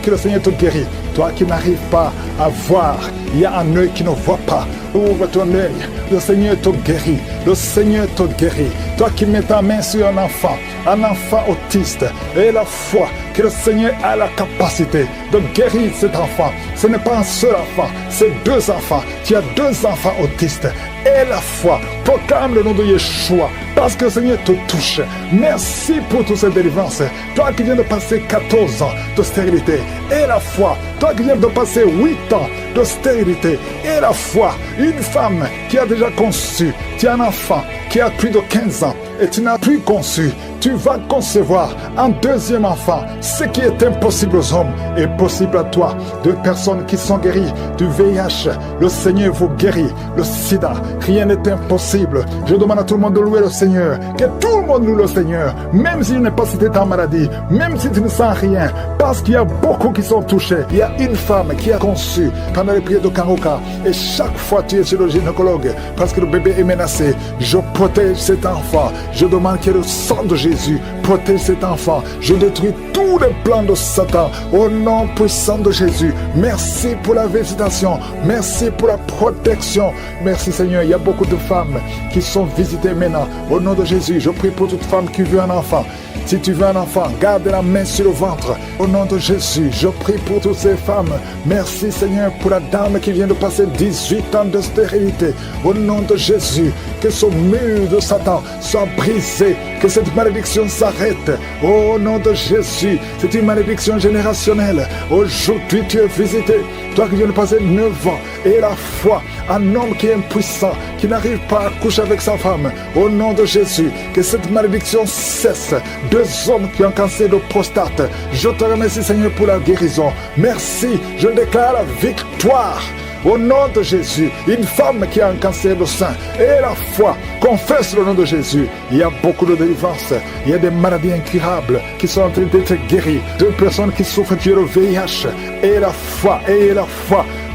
Speaker 2: que le Seigneur te guérit. Toi qui n'arrives pas à voir, il y a un œil qui ne voit pas. Ouvre ton œil, le Seigneur te guérit. Le Seigneur te guérit. Toi qui mets ta main sur un enfant autiste, et la foi que le Seigneur a la capacité de guérir cet enfant. Ce n'est pas un seul enfant, c'est 2 enfants. Tu as 2 enfants autistes. Et la foi, proclame le nom de Yeshua, parce que le Seigneur te touche. Merci pour toute cette délivrance. Toi qui viens de passer 14 ans de stérilité, et la foi. Toi qui viens de passer 8 ans de stérilité, et la foi. Une femme qui a déjà conçu, tu as un enfant qui a plus de 15 ans, et tu n'as plus conçu. Tu vas concevoir un 2e enfant. Ce qui est impossible aux hommes est possible à toi. 2 personnes qui sont guéries du VIH. Le Seigneur vous guérit. Le sida, rien n'est impossible. Je demande à tout le monde de louer le Seigneur. Que tout le monde loue le Seigneur. Même s'il n'est pas cité ta maladie. Même si tu ne sens rien. Parce qu'il y a beaucoup qui sont touchés. Il y a une femme qui a conçu pendant les prières de Kanguka. Et chaque fois tu es chez le gynécologue parce que le bébé est menacé. Je protège cet enfant. Je demande que le sang de Jésus protège cet enfant. Je détruis tous les plans de Satan au nom puissant de Jésus. Merci pour la visitation. Merci pour la protection. Merci Seigneur. Il y a beaucoup de femmes qui sont visitées maintenant. Au nom de Jésus, je prie pour toute femme qui veut un enfant. Si tu veux un enfant, garde la main sur le ventre. Au nom de Jésus, je prie pour toutes ces femmes. Merci Seigneur pour la dame qui vient de passer 18 ans de stérilité. Au nom de Jésus, que ce mur de Satan soit brisé. Que cette malédiction s'arrête. Au nom de Jésus, c'est une malédiction générationnelle. Aujourd'hui, tu es visité. Toi qui viens de passer 9 ans. Et la foi, un homme qui est impuissant, qui n'arrive pas à coucher avec sa femme. Au nom de Jésus, que cette malédiction cesse. 2 hommes qui ont un cancer de prostate. Je te remercie Seigneur pour la guérison. Merci, je déclare la victoire. Au nom de Jésus, une femme qui a un cancer de sein et la foi, confesse le nom de Jésus. Il y a beaucoup de délivrance. Il y a des maladies incurables qui sont en train d'être guéries. 2 personnes qui souffrent du VIH et la foi,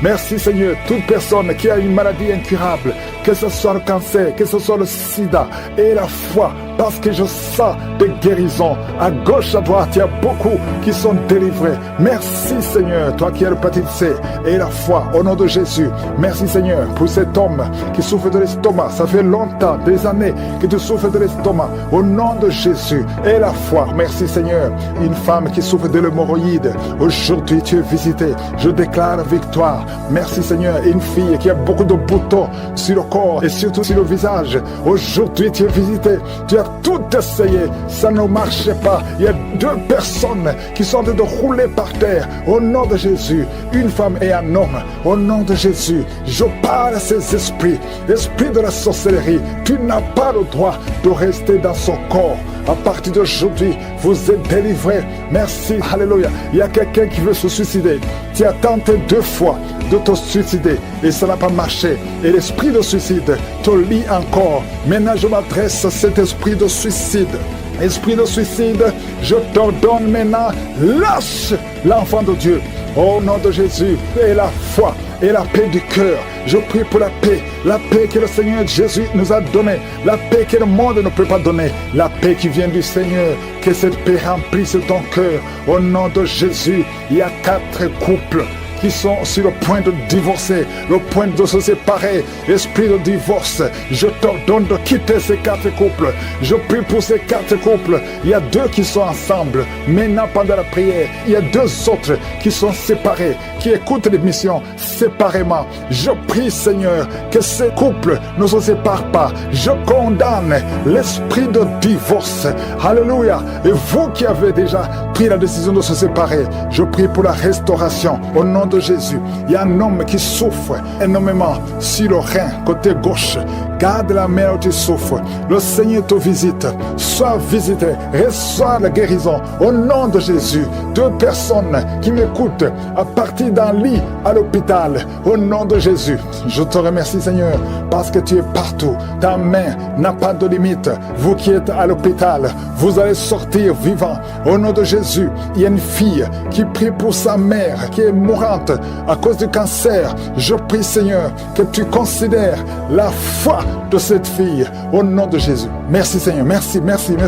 Speaker 2: Merci Seigneur, toute personne qui a une maladie incurable, que ce soit le cancer, que ce soit le sida, et la foi, parce que je sens des guérisons. À gauche, à droite, il y a beaucoup qui sont délivrés. Merci Seigneur, toi qui as l'hépatite C, et la foi, au nom de Jésus. Merci Seigneur pour cet homme qui souffre de l'estomac. Ça fait longtemps, des années que tu souffres de l'estomac. Au nom de Jésus, et la foi. Merci Seigneur. Une femme qui souffre de l'hémorroïde. Aujourd'hui, tu es visité. Je déclare la victoire. Merci Seigneur. Une fille qui a beaucoup de boutons sur le corps. corps et surtout sur le visage. Aujourd'hui, tu es visité. Tu as tout essayé. Ça ne marchait pas. Il y a 2 personnes qui sont en train de rouler par terre. Au nom de Jésus, une femme et un homme. Au nom de Jésus, je parle à ces esprits. Esprit de la sorcellerie, tu n'as pas le droit de rester dans son corps. À partir d'aujourd'hui, vous êtes délivrés. Merci. Alléluia. Il y a quelqu'un qui veut se suicider. Tu as tenté 2 fois de te suicider et ça n'a pas marché. Et l'esprit de suicide te lie encore. Maintenant, je m'adresse à cet esprit de suicide. Esprit de suicide, je t'ordonne maintenant, lâche l'enfant de Dieu. Au nom de Jésus, et la foi et la paix du cœur. Je prie pour la paix que le Seigneur Jésus nous a donnée, la paix que le monde ne peut pas donner, la paix qui vient du Seigneur, que cette paix remplisse ton cœur. Au nom de Jésus, il y a 4 couples qui sont sur le point de divorcer, le point de se séparer. Esprit de divorce, je t'ordonne de quitter ces 4 couples. Je prie pour ces 4 couples. Il y a 2 qui sont ensemble. Maintenant, pendant la prière, il y a 2 autres qui sont séparés, qui écoutent l'émission séparément. Je prie, Seigneur, que ces couples ne se séparent pas. Je condamne l'esprit de divorce. Alléluia. Et vous qui avez déjà pris la décision de se séparer, je prie pour la restauration. Au nom de Jésus, il y a un homme qui souffre énormément sur le rein, côté gauche. Garde la main où tu souffres. Le Seigneur te visite. Sois visité. Reçois la guérison. Au nom de Jésus, 2 personnes qui m'écoutent à partir d'un lit à l'hôpital. Au nom de Jésus, je te remercie, Seigneur, parce que tu es partout. Ta main n'a pas de limite. Vous qui êtes à l'hôpital, vous allez sortir vivant. Au nom de Jésus, il y a une fille qui prie pour sa mère qui est mourante à cause du cancer. Je prie, Seigneur, que tu considères la foi de cette fille au nom de Jésus. Merci, Seigneur. Merci.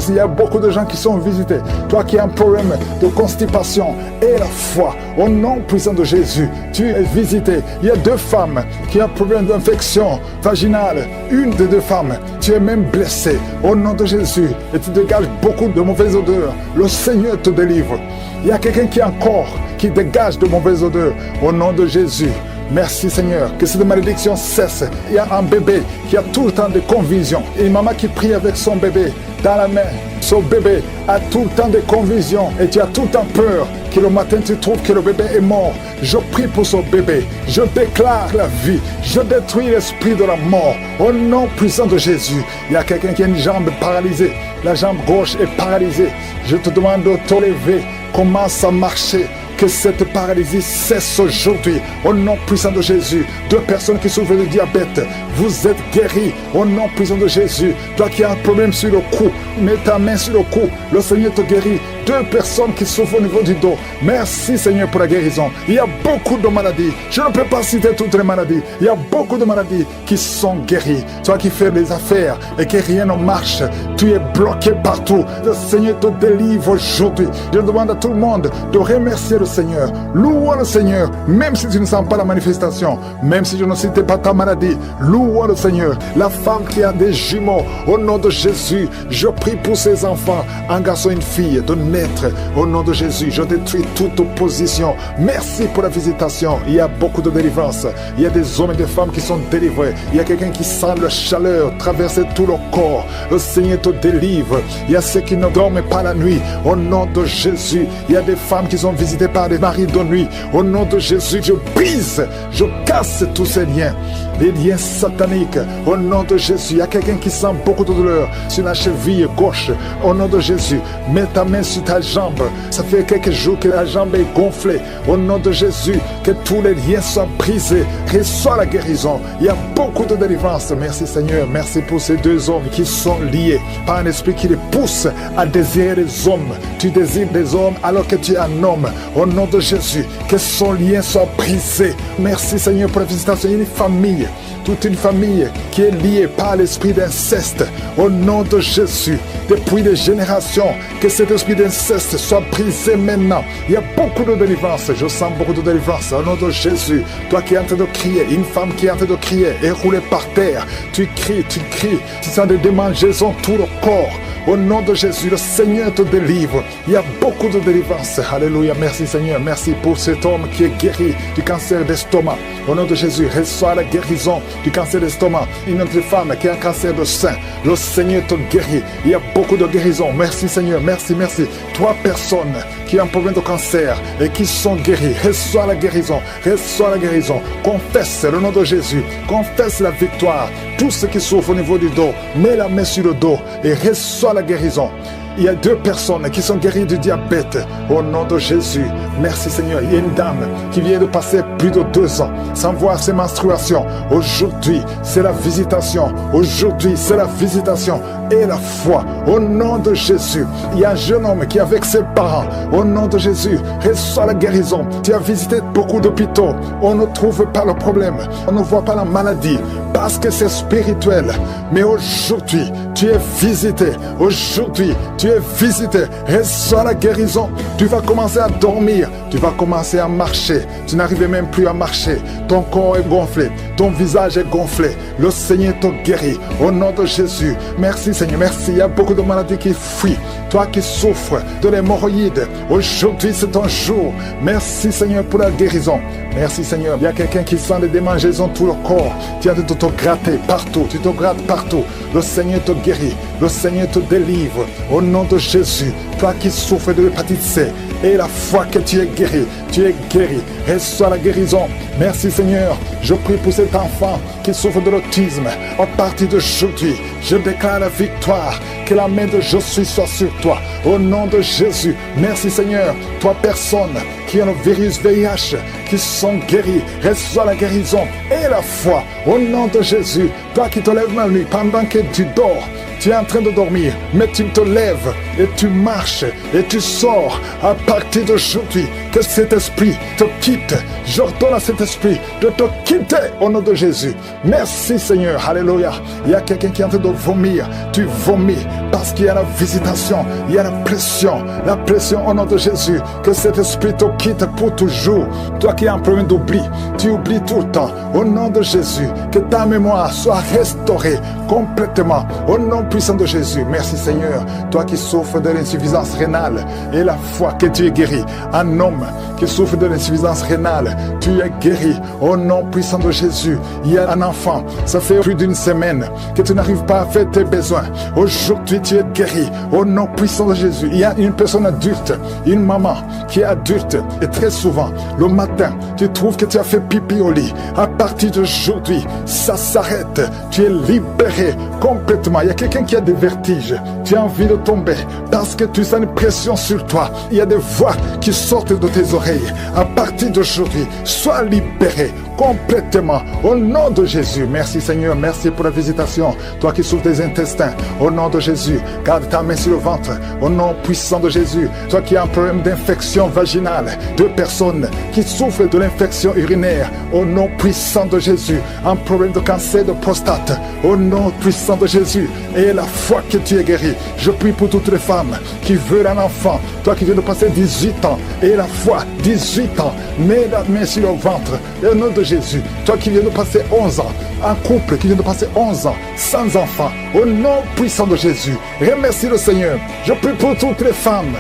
Speaker 2: Il y a beaucoup de gens qui sont visités. Toi qui as un problème de constipation et la foi, au nom puissant de Jésus, tu es visité. Il y a 2 femmes qui ont un problème d'infection vaginale. Une des 2 femmes, tu es même blessée au nom de Jésus et tu dégages beaucoup de mauvaises odeurs. Le Seigneur te délivre. Il y a quelqu'un qui a un corps qui dégage de mauvaises odeurs au nom de Jésus. Merci, Seigneur, que cette malédiction cesse. Il y a un bébé qui a tout le temps des convulsions. Et une maman qui prie avec son bébé dans la main. Son bébé a tout le temps des convulsions et tu as tout le temps peur que le matin tu trouves que le bébé est mort. Je prie pour son bébé. Je déclare la vie. Je détruis l'esprit de la mort. Au nom puissant de Jésus. Il y a quelqu'un qui a une jambe paralysée. La jambe gauche est paralysée. Je te demande de te lever. Commence à marcher. Que cette paralysie cesse aujourd'hui. Au nom puissant de Jésus. 2 personnes qui souffrent de diabète, vous êtes guéris. Au nom puissant de Jésus. Toi qui as un problème sur le cou, mets ta main sur le cou. Le Seigneur te guérit. 2 personnes qui souffrent au niveau du dos. Merci, Seigneur, pour la guérison. Il y a beaucoup de maladies. Je ne peux pas citer toutes les maladies. Il y a beaucoup de maladies qui sont guéries. Toi qui fais des affaires et que rien ne marche, tu es bloqué partout. Le Seigneur te délivre aujourd'hui. Je demande à tout le monde de remercier le Seigneur. Loue le Seigneur, même si tu ne sens pas la manifestation, même si je ne citais pas ta maladie. Loue le Seigneur. La femme qui a des jumeaux, au nom de Jésus, je prie pour ses enfants, un garçon et une fille, de naître. Au nom de Jésus, je détruis toute opposition. Merci pour la visitation. Il y a beaucoup de délivrance. Il y a des hommes et des femmes qui sont délivrés. Il y a quelqu'un qui sent la chaleur traverser tout le corps. Le Seigneur te délivre. Il y a ceux qui ne dorment pas la nuit. Au nom de Jésus, il y a des femmes qui sont visitées par des maris de nuit. Au nom de Jésus, je brise, je casse tous ces liens. Les liens sataniques. Au nom de Jésus, il y a quelqu'un qui sent beaucoup de douleur sur la cheville gauche. Au nom de Jésus, mets ta main sur ta jambe. Ça fait quelques jours que la jambe est gonflée. Au nom de Jésus, que tous les liens soient brisés. Reçois la guérison. Il y a beaucoup de délivrance. Merci, Seigneur. Merci pour ces 2 hommes qui sont liés par un esprit qui les pousse à désirer les hommes. Tu désires des hommes alors que tu es un homme. Au nom de Jésus, que son lien soit brisé. Merci, Seigneur, pour la visitation. Il y a une famille, toute une famille qui est liée par l'esprit d'inceste. Au nom de Jésus, depuis des générations, que cet esprit d'inceste soit brisé maintenant. Il y a beaucoup de délivrance. Je sens beaucoup de délivrance. Au nom de Jésus, toi qui es en train de crier, une femme qui est en train de crier et rouler par terre, tu cries, tu sens des démangeaisons tout le corps. Au nom de Jésus, le Seigneur te délivre. Il y a beaucoup de délivrance. Alléluia. Merci Seigneur. Merci pour cet homme qui est guéri du cancer d'estomac. Au nom de Jésus, reçois la guérison du cancer d'estomac. Une autre femme qui a un cancer de sein. Le Seigneur te guérit. Il y a beaucoup de guérison. Merci Seigneur. Merci, merci. 3 personnes qui ont un problème de cancer et qui sont guéries. Reçois la guérison. Reçois la guérison. Confesse le nom de Jésus. Confesse la victoire. Tout ce qui souffre au niveau du dos, mets la main sur le dos et reçois la guérison. Il y a 2 personnes qui sont guéries du diabète. Au nom de Jésus. Merci Seigneur. Il y a une dame qui vient de passer plus de 2 ans sans voir ses menstruations. Aujourd'hui, c'est la visitation. Aujourd'hui, c'est la visitation et la foi. Au nom de Jésus. Il y a un jeune homme qui est avec ses parents. Au nom de Jésus, reçois la guérison. Tu as visité beaucoup d'hôpitaux. On ne trouve pas le problème. On ne voit pas la maladie parce que c'est spirituel. Mais aujourd'hui, tu es visité. Aujourd'hui, tu es visité. Reçois la guérison. Tu vas commencer à dormir. Tu vas commencer à marcher. Tu n'arrives même plus à marcher. Ton corps est gonflé. Ton visage est gonflé. Le Seigneur te guérit. Au nom de Jésus. Merci Seigneur. Merci. Il y a beaucoup de maladies qui fuient. Toi qui souffres de l'hémorroïde. Aujourd'hui, c'est ton jour. Merci Seigneur pour la guérison. Merci Seigneur. Il y a quelqu'un qui sent des démangeaisons tout le corps. Tu as de te gratter partout. Tu te grattes partout. Le Seigneur te guérit. Le Seigneur te délivre. Au nom de Jésus. Toi qui souffres de l'hépatite C. Et la foi que tu es guéri. Tu es guéri. Reçois la guérison. Merci Seigneur. Je prie pour cet enfant qui souffre de l'autisme. À partir d'aujourd'hui, je déclare la victoire. Que la main de Jésus soit sur toi. Au nom de Jésus. Merci Seigneur. 3 personnes qui ont le virus VIH, qui sont guéries. Reçois la guérison et la foi. Au nom de Jésus. Toi qui te lèves la nuit pendant que tu dors. Tu es en train de dormir, mais tu te lèves et tu marches et tu sors à partir d'aujourd'hui. Que cet esprit te quitte. J'ordonne à cet esprit de te quitter au nom de Jésus. Merci Seigneur. Alléluia. Il y a quelqu'un qui est en train de vomir. Tu vomis parce qu'il y a la visitation. Il y a la pression. La pression au nom de Jésus. Que cet esprit te quitte pour toujours. Toi qui as un problème d'oubli, tu oublies tout le temps. Au nom de Jésus. Que ta mémoire soit restaurée complètement. Au nom puissant de Jésus. Merci Seigneur. Toi qui souffres de l'insuffisance rénale et la foi que tu es guéri. Un homme qui souffre de l'insuffisance rénale, tu es guéri. Au nom puissant de Jésus. Il y a un enfant, ça fait plus d'1 semaine que tu n'arrives pas à faire tes besoins. Aujourd'hui tu es guéri. Au nom puissant de Jésus. Il y a une personne adulte, une maman qui est adulte et très souvent le matin tu trouves que tu as fait pipi au lit. À partir d'aujourd'hui ça s'arrête. Tu es libéré complètement. Il y a quelqu'un qui a des vertiges. Tu as envie de tomber parce que tu sens une pression sur toi. Il y a des voix qui sortent de tes oreilles. À partir d'aujourd'hui, sois libéré complètement au nom de Jésus. Merci Seigneur, merci pour la visitation. Toi qui souffres des intestins, au nom de Jésus, garde ta main sur le ventre, au nom puissant de Jésus. Toi qui as un problème d'infection vaginale, 2 personnes qui souffrent de l'infection urinaire, au nom puissant de Jésus. Un problème de cancer de prostate, au nom puissant de Jésus. Et la foi que tu es guéri. Je prie pour toutes les femmes qui veulent un enfant. Toi qui viens de passer 18 ans, et la foi, 18 ans, mets la main sur le ventre, et au nom de Jésus. Toi qui viens de passer 11 ans, un couple qui vient de passer 11 ans, sans enfant, au nom puissant de Jésus. Remercie le Seigneur. Je prie pour toutes les femmes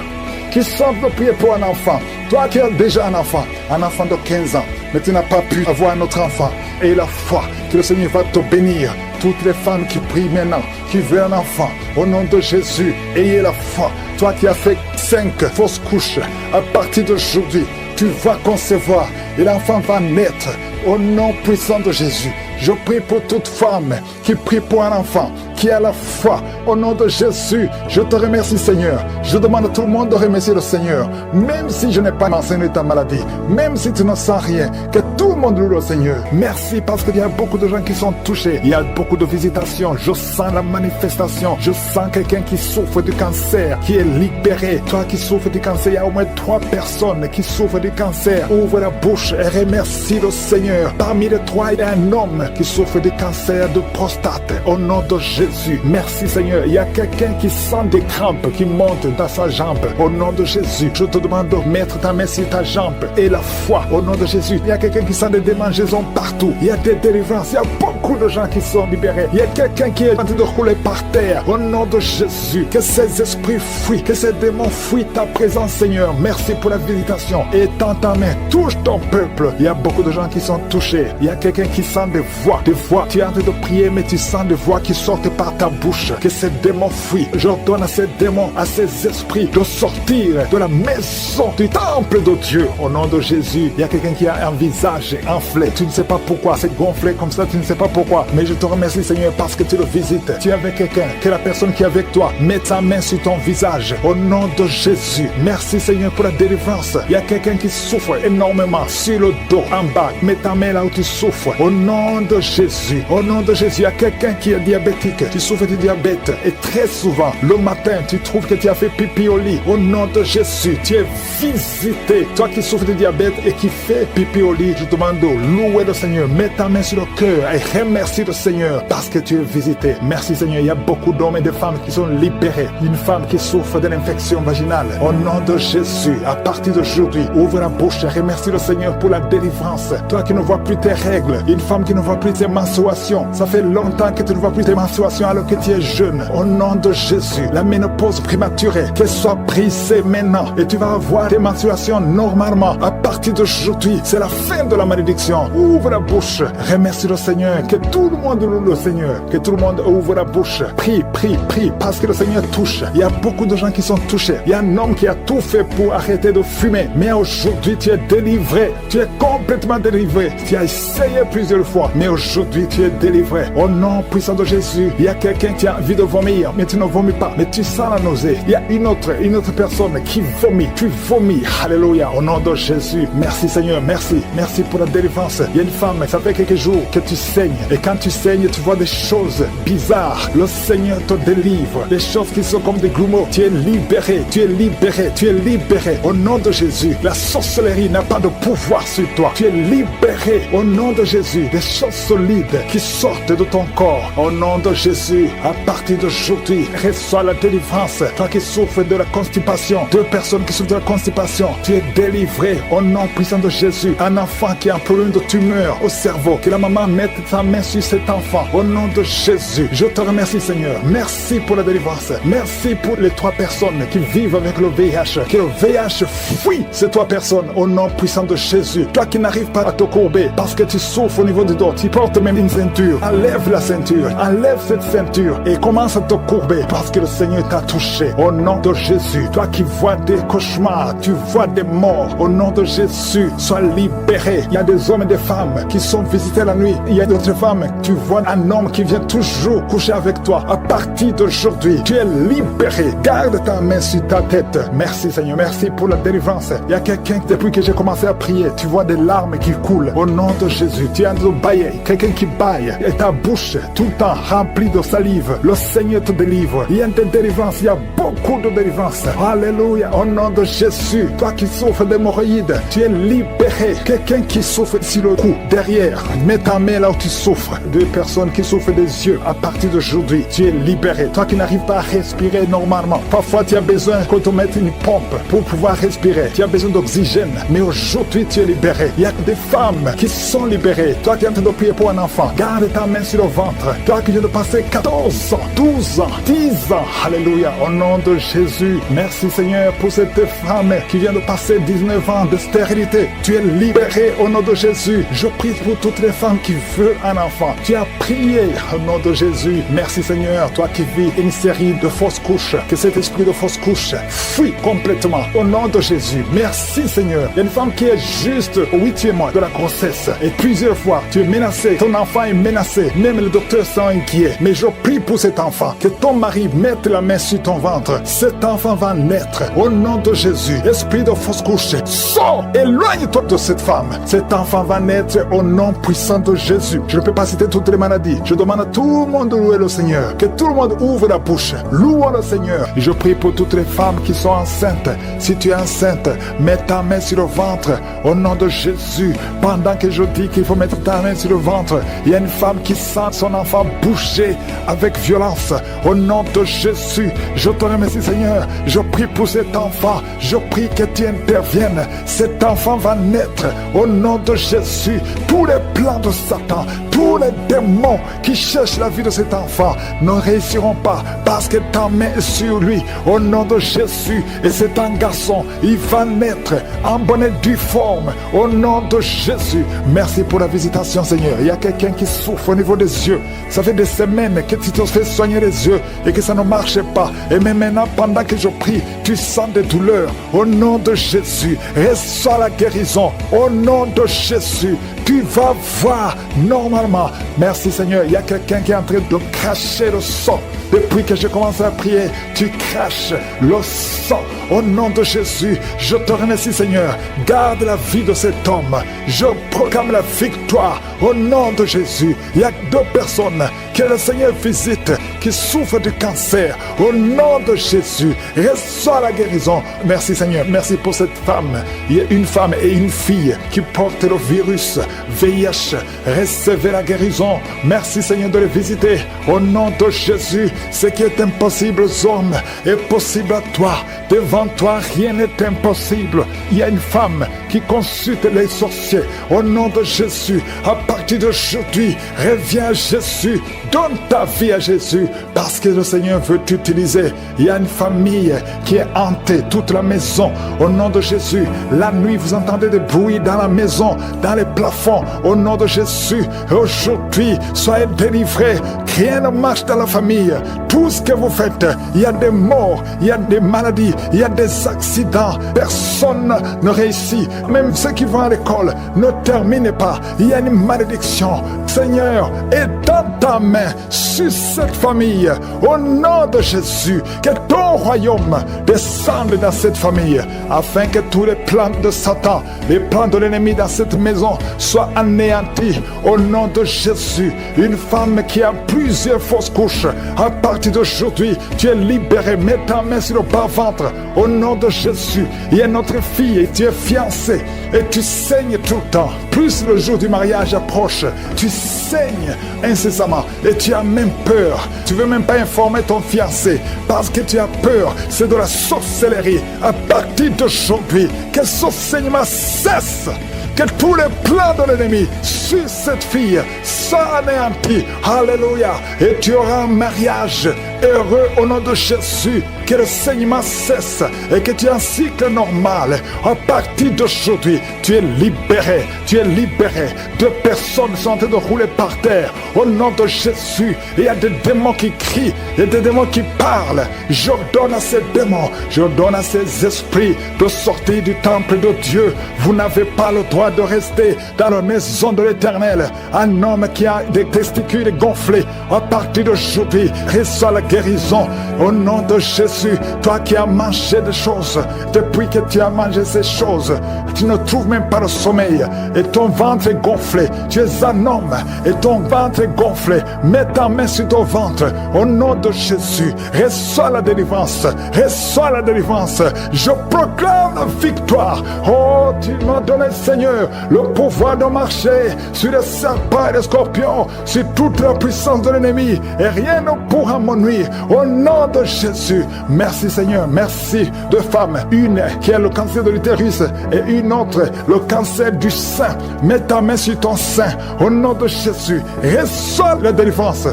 Speaker 2: qui sentent de prier pour un enfant. Toi qui as déjà un enfant de 15 ans, mais tu n'as pas pu avoir un autre enfant. Et la foi que le Seigneur va te bénir. Toutes les femmes qui prient maintenant, qui veulent un enfant, au nom de Jésus, ayez la foi. Toi qui as fait 5 fausses couches, à partir d'aujourd'hui, tu vas concevoir et l'enfant va naître au nom puissant de Jésus. Je prie pour toute femme qui prie pour un enfant, qui a la foi. Au nom de Jésus, je te remercie Seigneur. Je demande à tout le monde de remercier le Seigneur. Même si je n'ai pas mentionné ta maladie, même si tu ne sens rien, que tout le monde loue le Seigneur. Merci parce qu'il y a beaucoup de gens qui sont touchés. Il y a beaucoup de visitations. Je sens la manifestation. Je sens quelqu'un qui souffre du cancer, qui est libéré. Toi qui souffres du cancer, il y a au moins 3 personnes qui souffrent du cancer. Ouvre la bouche et remercie le Seigneur. Parmi les 3, il y a un homme qui souffre du cancer de prostate. Au nom de Jésus, merci Seigneur. Il y a quelqu'un qui sent des crampes qui montent dans sa jambe. Au nom de Jésus, je te demande de mettre ta main sur ta jambe et la foi. Au nom de Jésus, il y a quelqu'un qui sent des démangeaisons partout. Il y a des délivrances. Il y a beaucoup beaucoup de gens qui sont libérés. Il y a quelqu'un qui est en train de rouler par terre. Au nom de Jésus, que ces esprits fuient, que ces démons fuient ta présence, Seigneur. Merci pour la visitation. Et tends ta main, touche ton peuple. Il y a beaucoup de gens qui sont touchés. Il y a quelqu'un qui sent des voix. Des voix. Tu es en train de prier, mais tu sens des voix qui sortent par ta bouche. Que ces démons fuient. J'ordonne à ces démons, à ces esprits de sortir de la maison du temple de Dieu. Au nom de Jésus, il y a quelqu'un qui a un visage enflé. Tu ne sais pas pourquoi. C'est gonflé comme ça, tu ne sais pas pourquoi. Mais je te remercie, Seigneur, parce que tu le visites. Tu es avec quelqu'un, que la personne qui est avec toi mette sa main sur ton visage. Au nom de Jésus. Merci, Seigneur, pour la délivrance. Il y a quelqu'un qui souffre énormément sur le dos, en bas. Mets ta main là où tu souffres. Au nom de Jésus. Au nom de Jésus, il y a quelqu'un qui est diabétique. Tu souffres du diabète. Et très souvent, le matin, tu trouves que tu as fait pipi au lit. Au nom de Jésus, tu es visité. Toi qui souffres du diabète et qui fais pipi au lit, je te demande de louer le Seigneur. Mets ta main sur le cœur et remercie le Seigneur parce que tu es visité. Merci, Seigneur. Il y a beaucoup d'hommes et de femmes qui sont libérés. Une femme qui souffre d'une infection vaginale. Au nom de Jésus, à partir d'aujourd'hui, ouvre la bouche et remercie le Seigneur pour la délivrance. Toi qui ne vois plus tes règles, une femme qui ne voit plus tes menstruations. Ça fait longtemps que tu ne vois plus tes menstruations alors que tu es jeune. Au nom de Jésus, la ménopause prématurée, qu'elle soit brisée maintenant. Et tu vas avoir tes menstruations normalement. À partir d'aujourd'hui, c'est la fin de la malédiction. Ouvre la bouche. Remercie le Seigneur. Que tout le monde loue le Seigneur. Que tout le monde ouvre la bouche. Prie, prie, prie. Parce que le Seigneur touche. Il y a beaucoup de gens qui sont touchés. Il y a un homme qui a tout fait pour arrêter de fumer. Mais aujourd'hui, tu es délivré. Tu es complètement délivré. Tu as essayé plusieurs fois. Mais aujourd'hui, tu es délivré. Au nom puissant de Jésus, il y a quelqu'un qui a envie de vomir. Mais tu ne vomis pas. Mais tu sens la nausée. Il y a une autre personne qui vomit. Tu vomis. Alléluia. Au nom de Jésus. Merci Seigneur. Merci. Merci pour la délivrance. Il y a une femme, ça fait quelques jours que tu saignes. Et quand tu saignes, tu vois des choses bizarres. Le Seigneur te délivre. Des choses qui sont comme des grumeaux. Tu es libéré. Tu es libéré. Tu es libéré. Au nom de Jésus. La sorcellerie n'a pas de pouvoir sur toi. Tu es libéré. Au nom de Jésus. Des choses solides qui sortent de ton corps. Au nom de Jésus. À partir d'aujourd'hui, reçois la délivrance. Toi qui souffres de la constipation. Deux personnes qui souffrent de la constipation. Tu es délivré. Au nom puissant de Jésus. Un enfant qui a un problème de tumeur au cerveau. Que la maman mette sa main sur cet enfant. Au nom de Jésus. Je te remercie Seigneur. Merci pour la délivrance. Merci pour les 3 personnes qui vivent avec le VIH. Que le VIH fuit ces 3 personnes. Au nom puissant de Jésus. Toi qui n'arrives pas à te courber parce que tu souffres au niveau du dos. Tu portes même une ceinture. Enlève la ceinture. Enlève cette ceinture. Et commence à te courber parce que le Seigneur t'a touché. Au nom de Jésus. Toi qui vois des cauchemars. Tu vois des morts. Au nom de Jésus. Sois libéré. Il y a des hommes et des femmes qui sont visités la nuit. Il y a d'autres femmes. Tu vois un homme qui vient toujours coucher avec toi. À partir d'aujourd'hui, tu es libéré. Garde ta main sur ta tête. Merci Seigneur. Merci pour la délivrance. Il y a quelqu'un, depuis que j'ai commencé à prier, tu vois des larmes qui coulent. Au nom de Jésus, tu es en train de bailler. Quelqu'un qui baille. Et ta bouche, tout le temps remplie de salive. Le Seigneur te délivre. Il y a une délivrance. Il y a beaucoup de délivrance. Alléluia. Au nom de Jésus. Toi qui souffres d'hémorroïdes, tu es libéré. Quelqu'un qui souffre sur le cou, derrière, mets ta main là où tu souffres. 2 personnes qui souffrent des yeux, à partir d'aujourd'hui, tu es libéré. Toi qui n'arrives pas à respirer normalement, parfois tu as besoin qu'on te mette une pompe pour pouvoir respirer. Tu as besoin d'oxygène, mais aujourd'hui tu es libéré. Il y a des femmes qui sont libérées. Toi qui es en train de prier pour un enfant, garde ta main sur le ventre. Toi qui viens de passer 14 ans, 12 ans, 10 ans, alléluia, au nom de Jésus. Merci Seigneur pour cette femme qui vient de passer 19 ans de stérilité. Tu es libéré au nom de Jésus. Je prie pour toutes les femmes qui veulent un enfant. Tu as prié au nom de Jésus. Merci Seigneur, toi qui vis une série de fausses couches, que cet esprit de fausses couches fuit complètement au nom de Jésus. Merci Seigneur. Il y a une femme qui est juste au 8e mois de la grossesse et plusieurs fois tu es menacé, ton enfant est menacé, même les docteurs sont inquiets. Mais je prie pour cet enfant, que ton mari mette la main sur ton ventre. Cet enfant va naître au nom de Jésus. Esprit de fausse couche, sors, éloigne-toi de cette femme. Cet enfant va naître au nom puissant de Jésus. Je ne peux pas citer toutes les maladies. Je demande à tout le monde de louer le Seigneur. Que tout le monde ouvre la bouche. Louons le Seigneur. Et je prie pour toutes les femmes qui sont enceintes. Si tu es enceinte, mets ta main sur le ventre au nom de Jésus. Pendant que je dis qu'il faut mettre ta main sur le ventre, il y a une femme qui sent son enfant bouger avec violence. Au nom de Jésus, je te remercie Seigneur. Je prie pour cet enfant. Je prie que tu interviennes. Cet enfant va naître au nom de Jésus. Tout tous les plans de Satan, tous les démons qui cherchent la vie de cet enfant ne réussiront pas parce que ta main est sur lui. Au nom de Jésus, et c'est un garçon, il va naître en bonne et due forme. Au nom de Jésus, merci pour la visitation, Seigneur. Il y a quelqu'un qui souffre au niveau des yeux. Ça fait des semaines que tu te fais soigner les yeux et que ça ne marche pas. Et même maintenant, pendant que je prie, tu sens des douleurs. Au nom de Jésus, reçois la guérison. Au nom de Jésus, tu vas voir normalement. Merci Seigneur. Il y a quelqu'un qui est en train de cracher le sang. Depuis que je commence à prier, tu craches le sang. Au nom de Jésus, je te remercie Seigneur. Garde la vie de cet homme. Je proclame la victoire. Au nom de Jésus, il y a 2 personnes que le Seigneur visite qui souffrent du cancer. Au nom de Jésus, reçois la guérison. Merci Seigneur. Merci pour cette femme. Il y a une femme et une fille qui portent le virus VIH. Recevez la guérison. Merci Seigneur de les visiter. Au nom de Jésus, ce qui est impossible aux hommes est possible à toi. Devant toi, rien n'est impossible. Il y a une femme qui consulte les sorciers. Au nom de Jésus, à partir d'aujourd'hui, reviens à Jésus. Donne ta vie à Jésus parce que le Seigneur veut t'utiliser. Il y a une famille qui est hantée, toute la maison. Au nom de Jésus, la nuit, vous entendez des bruits dans la maison, dans les plafonds. Au nom de Jésus, aujourd'hui, soyez délivrés. Rien ne marche dans la famille. Tout ce que vous faites, il y a des morts, il y a des maladies, il y a des accidents. Personne ne réussit. Même ceux qui vont à l'école ne terminent pas. Il y a une malédiction. Seigneur, étends ta main sur cette famille. Au nom de Jésus, que ton royaume descende dans cette famille, afin que tous les plans de Satan, les plans de l'ennemi dans cette maison soient anéantis. Au nom de Jésus, une femme qui a plusieurs fausses couches, à partir d'aujourd'hui, tu es libéré. Mets ta main sur le bas-ventre. Au nom de Jésus, il y a notre fille et tu es fiancée et tu saignes tout le temps. Plus le jour du mariage approche, tu saignes incessamment et tu as même peur. Tu ne veux même pas informer ton fiancé parce que tu as peur. C'est de la sorcellerie. À partir d'aujourd'hui, que ce saignement cesse. Que tous les plans de l'ennemi sur cette fille soient anéantis. Alléluia. Et tu auras un mariage heureux au nom de Jésus. Que le saignement cesse et que tu aies un cycle normal. À partir d'aujourd'hui, tu es libéré. Tu es libéré. 2 personnes sont en train de rouler par terre. Au nom de Jésus, il y a des démons qui crient. Il y a des démons qui parlent. J'ordonne à ces démons, j'ordonne à ces esprits de sortir du temple de Dieu. Vous n'avez pas le droit de rester dans la maison de l'Éternel. Un homme qui a des testicules gonflés, à partir d'aujourd'hui, reçoit la guérison. Au nom de Jésus, toi qui as mangé des choses, depuis que tu as mangé ces choses, tu ne trouves même pas le sommeil et ton ventre est gonflé. Tu es un homme et ton ventre est gonflé. Mets ta main sur ton ventre. Au nom de Jésus, reçois la délivrance. Reçois la délivrance. Je proclame la victoire. Oh, tu m'as donné, Seigneur, le pouvoir de marcher sur les serpents et les scorpions, sur toute la puissance de l'ennemi, et rien ne pourra me nuire. Au nom de Jésus, merci Seigneur. Merci. 2 femmes, une qui a le cancer de l'utérus et une autre le cancer du sein. Mets ta main sur ton sein. Au nom de Jésus, reçois la délivrance.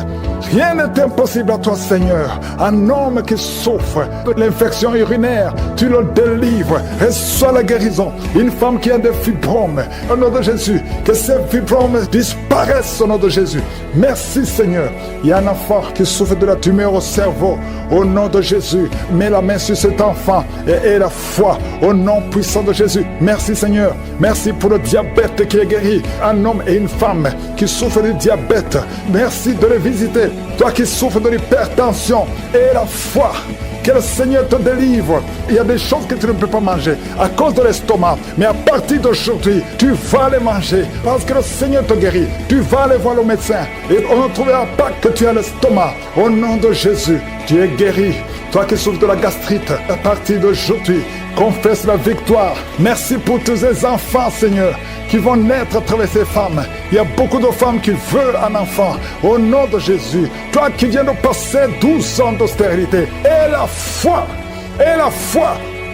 Speaker 2: Rien n'est impossible à toi, Seigneur. Un homme qui souffre de l'infection urinaire, tu le délivres. Reçois la guérison. Une femme qui a des fibromes, au nom de Jésus, que ces fibromes disparaissent au nom de Jésus. Merci, Seigneur. Il y a un enfant qui souffre de la tumeur au cerveau. Au nom de Jésus, mets la main sur cet enfant et aie la foi au nom puissant de Jésus. Merci, Seigneur. Merci pour le diabète qui est guéri. Un homme et une femme qui souffrent du diabète. Merci de les visiter. Toi qui souffres de l'hypertension, aie la foi. Que le Seigneur te délivre. Il y a des choses que tu ne peux pas manger à cause de l'estomac. Mais à partir d'aujourd'hui, tu vas les manger parce que le Seigneur te guérit. Tu vas aller voir le médecin et on ne trouvera pas que tu as l'estomac. Au nom de Jésus, tu es guéri. Toi qui souffres de la gastrite, à partir d'aujourd'hui, confesse la victoire. Merci pour tous ces enfants, Seigneur, qui vont naître à travers ces femmes. Il y a beaucoup de femmes qui veulent un enfant. Au nom de Jésus, toi qui viens de passer 12 ans d'austérité, aie la foi,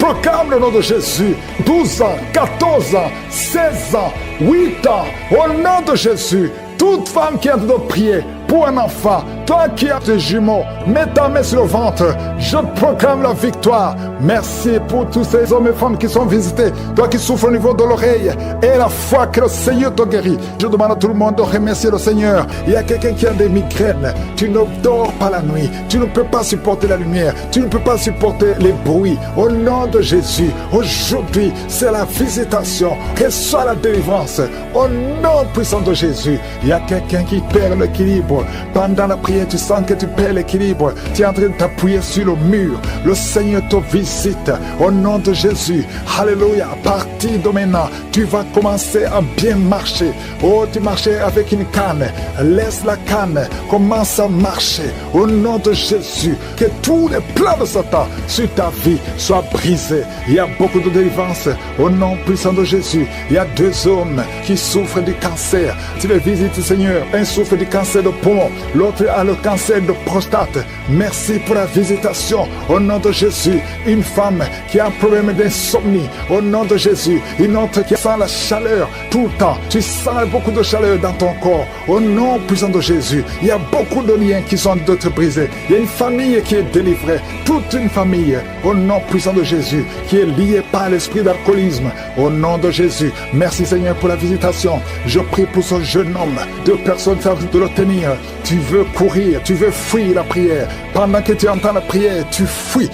Speaker 2: proclame le nom de Jésus. 12 ans, 14 ans, 16 ans, 8 ans, au nom de Jésus. Toute femme qui est en train de prier pour un enfant, toi qui as des jumeaux, mets ta main sur le ventre. Je proclame la victoire. Merci pour tous ces hommes et femmes qui sont visités. Toi qui souffres au niveau de l'oreille et la foi que le Seigneur te guérit. Je demande à tout le monde de remercier le Seigneur. Il y a quelqu'un qui a des migraines. Tu ne dors pas la nuit. Tu ne peux pas supporter la lumière. Tu ne peux pas supporter les bruits. Au nom de Jésus, aujourd'hui, c'est la visitation. Reçois la délivrance. Au nom puissant de Jésus. Il y a quelqu'un qui perd l'équilibre. Pendant la prière, tu sens que tu perds l'équilibre. Tu es en train de t'appuyer sur le mur. Le Seigneur te visite. Au nom de Jésus. Alléluia. À partir de maintenant, tu vas commencer à bien marcher. Oh, tu marchais avec une canne. Laisse la canne. Commence à marcher. Au nom de Jésus. Que tous les plans de Satan sur ta vie soient brisés. Il y a beaucoup de délivrance. Au nom puissant de Jésus. Il y a 2 hommes qui souffrent du cancer. Tu les visites, Seigneur. Un souffre du cancer de poumon, l'autre a le cancer de prostate. Merci pour la visitation. Au nom de Jésus. Une femme qui a un problème d'insomnie. Au nom de Jésus. Une autre qui sent la chaleur tout le temps. Tu sens beaucoup de chaleur dans ton corps. Au nom puissant de Jésus. Il y a beaucoup de liens qui sont d'être brisés. Il y a une famille qui est délivrée. Toute une famille. Au nom puissant de Jésus. Qui est liée par l'esprit d'alcoolisme. Au nom de Jésus. Merci Seigneur pour la visitation. Je prie pour ce jeune homme. 2 personnes savent de le tenir. Tu veux courir, tu veux fuir la prière. Pendant que tu entends la prière, tu fuis,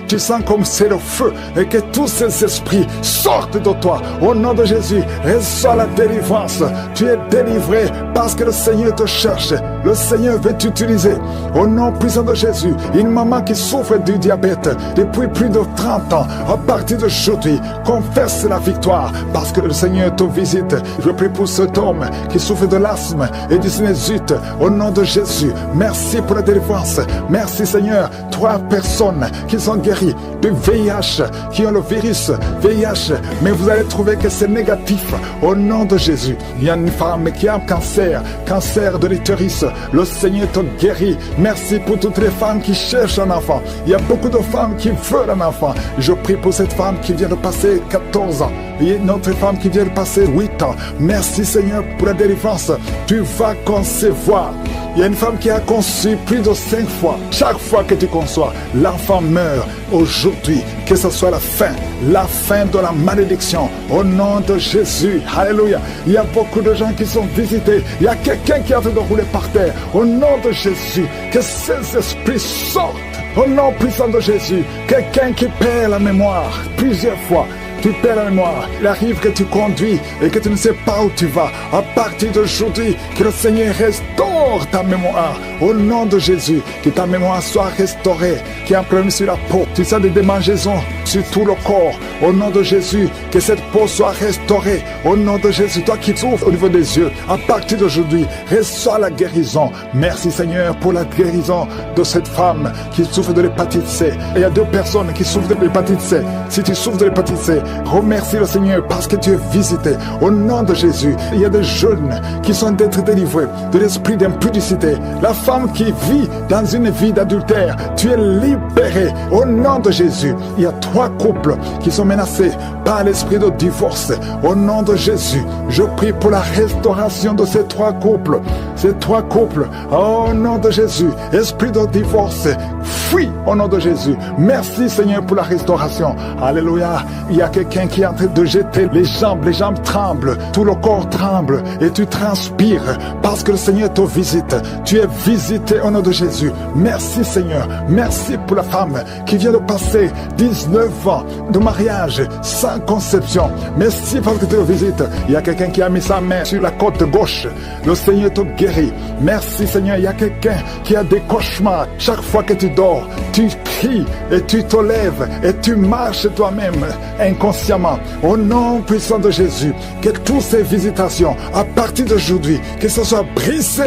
Speaker 2: tu sens comme c'est le feu et que tous ces esprits sortent de toi. Au nom de Jésus, reçois la délivrance. Tu es délivré parce que le Seigneur te cherche. Le Seigneur veut t'utiliser. Au nom puissant de Jésus, une maman qui souffre du diabète depuis plus de 30 ans, à partir d'aujourd'hui, confesse la victoire parce que le Seigneur te visite. Je prie pour cet homme qui souffre de l'asthme et du sinusite. Au nom de Jésus, merci pour la délivrance. Merci Seigneur. 3 personnes qui sont guéries de VIH, qui ont le virus VIH, mais vous allez trouver que c'est négatif. Au nom de Jésus, il y a une femme qui a un cancer de l'utérus. Le Seigneur te guérit. Merci pour toutes les femmes qui cherchent un enfant. Il y a beaucoup de femmes qui veulent un enfant. Je prie pour cette femme qui vient de passer 14 ans. Il y a une autre femme qui vient de passer 8 ans. Merci Seigneur pour la délivrance. Tu vas concevoir. Il y a une femme qui a conçu plus de 5 fois. Chaque fois que tu conçois, l'enfant meurt. Aujourd'hui, que ce soit la fin de la malédiction. Au nom de Jésus. Alléluia. Il y a beaucoup de gens qui sont visités. Il y a quelqu'un qui est en train de rouler par terre. Au nom de Jésus, que ces esprits sortent. Au nom puissant de Jésus, quelqu'un qui perd la mémoire plusieurs fois. Tu perds la mémoire. Il arrive que tu conduis et que tu ne sais pas où tu vas. À partir d'aujourd'hui, que le Seigneur restaure ta mémoire. Au nom de Jésus, que ta mémoire soit restaurée. Qu'il y ait un problème sur la peau. Tu sens des démangeaisons sur tout le corps. Au nom de Jésus, que cette peau soit restaurée. Au nom de Jésus, toi qui souffres au niveau des yeux, à partir d'aujourd'hui, reçois la guérison. Merci Seigneur pour la guérison de cette femme qui souffre de l'hépatite C. Et il y a 2 personnes qui souffrent de l'hépatite C. Si tu souffres de l'hépatite C, remercie le Seigneur parce que tu es visité. Au nom de Jésus, il y a des jeunes qui sont d'être délivrés de l'esprit d'impudicité. La femme qui vit dans une vie d'adultère, tu es libéré. Au nom de Jésus, il y a 3 couples qui sont menacés par l'esprit de divorce. Au nom de Jésus, je prie pour la restauration de ces 3 couples. Ces 3 couples, au nom de Jésus, esprit de divorce, fuis au nom de Jésus. Merci Seigneur pour la restauration. Alléluia. Il y a quelqu'un qui est en train de jeter les jambes tremblent, tout le corps tremble et tu transpires parce que le Seigneur te visite. Tu es visité au nom de Jésus. Merci Seigneur. Merci pour la femme qui vient de passer 19 ans de mariage sans conception. Merci parce que tu te visites. Il y a quelqu'un qui a mis sa main sur la côte gauche. Le Seigneur te guérit. Merci Seigneur. Il y a quelqu'un qui a des cauchemars. Chaque fois que tu dors, tu cries et tu te lèves et tu marches toi-même inconsciemment. Au nom puissant de Jésus, que toutes ces visitations, à partir d'aujourd'hui, que ce soit brisé.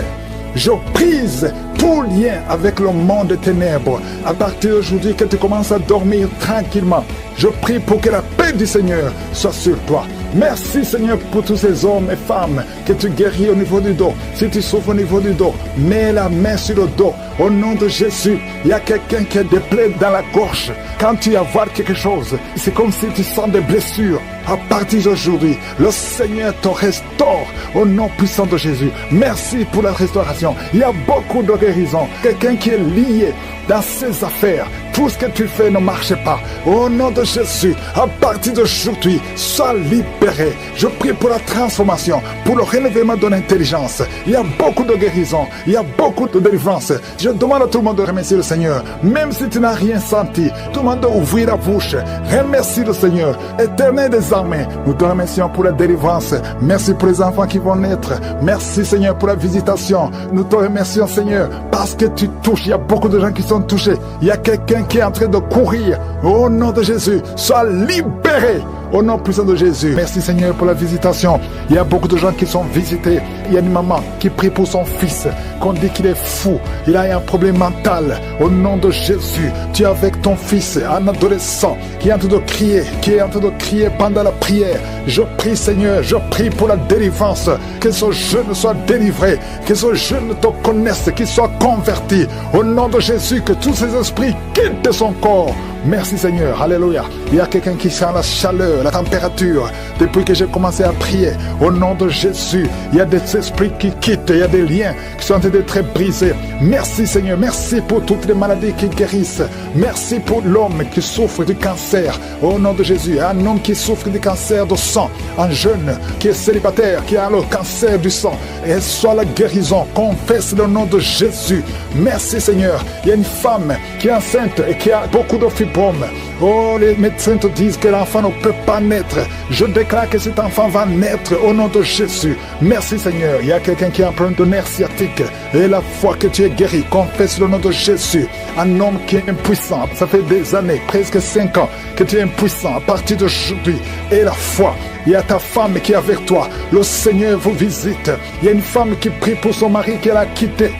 Speaker 2: Je brise tout lien avec le monde des ténèbres. À partir d'aujourd'hui, que tu commences à dormir tranquillement. Je prie pour que la paix du Seigneur soit sur toi. Merci Seigneur pour tous ces hommes et femmes que tu guéris au niveau du dos. Si tu souffres au niveau du dos, mets la main sur le dos. Au nom de Jésus, il y a quelqu'un qui a des plaies dans la gorge. Quand tu vas voir quelque chose, c'est comme si tu sens des blessures. À partir d'aujourd'hui, le Seigneur te restaure au nom puissant de Jésus. Merci pour la restauration. Il y a beaucoup de guérison. Quelqu'un qui est lié dans ses affaires. Tout ce que tu fais ne marche pas. Au nom de Jésus, à partir d'aujourd'hui, sois libéré. Je prie pour la transformation, pour le renouvellement de l'intelligence. Il y a beaucoup de guérison. Il y a beaucoup de délivrance. Je demande à tout le monde de remercier le Seigneur. Même si tu n'as rien senti, tout le monde doit ouvrir la bouche. Remercie le Seigneur. Éternel des armées, nous te remercions pour la délivrance. Merci pour les enfants qui vont naître. Merci Seigneur pour la visitation. Nous te remercions Seigneur parce que tu touches. Il y a beaucoup de gens qui sont touchés. Il y a quelqu'un qui est en train de courir. Au nom de Jésus, sois libéré. Au nom puissant de Jésus. Merci Seigneur pour la visitation. Il y a beaucoup de gens qui sont visités. Il y a une maman qui prie pour son fils, qu'on dit qu'il est fou. Il a un problème mental. Au nom de Jésus, tu es avec ton fils, un adolescent, qui est en train de crier, pendant la prière. Je prie Seigneur, je prie pour la délivrance. Que ce jeune soit délivré, que ce jeune te connaisse, qu'il soit converti. Au nom de Jésus, que tous ces esprits quittent son corps. Merci Seigneur, alléluia. Il y a quelqu'un qui sent la chaleur, la température. Depuis que j'ai commencé à prier, au nom de Jésus, il y a des esprits qui quittent, il y a des liens qui sont en train d'être brisés. Merci Seigneur, merci pour toutes les maladies qui guérissent. Merci pour l'homme qui souffre du cancer. Au nom de Jésus, un homme qui souffre du cancer du sang, un jeune qui est célibataire, qui a le cancer du sang. Et soit la guérison, confesse le nom de Jésus. Merci Seigneur. Il y a une femme qui est enceinte et qui a beaucoup de fibromes. Oh, les médecins te disent que l'enfant ne peut pas naître. Je déclare que cet enfant va naître au nom de Jésus. Merci Seigneur. Il y a quelqu'un qui a un problème de nerf sciatique. Et la foi que tu es guéri, confesse le nom de Jésus. Un homme qui est impuissant. Ça fait des années, presque 5 ans, que tu es impuissant. À partir d'aujourd'hui, et la foi. Il y a ta femme qui est avec toi. Le Seigneur vous visite. Il y a une femme qui prie pour son mari qu'elle a quitté.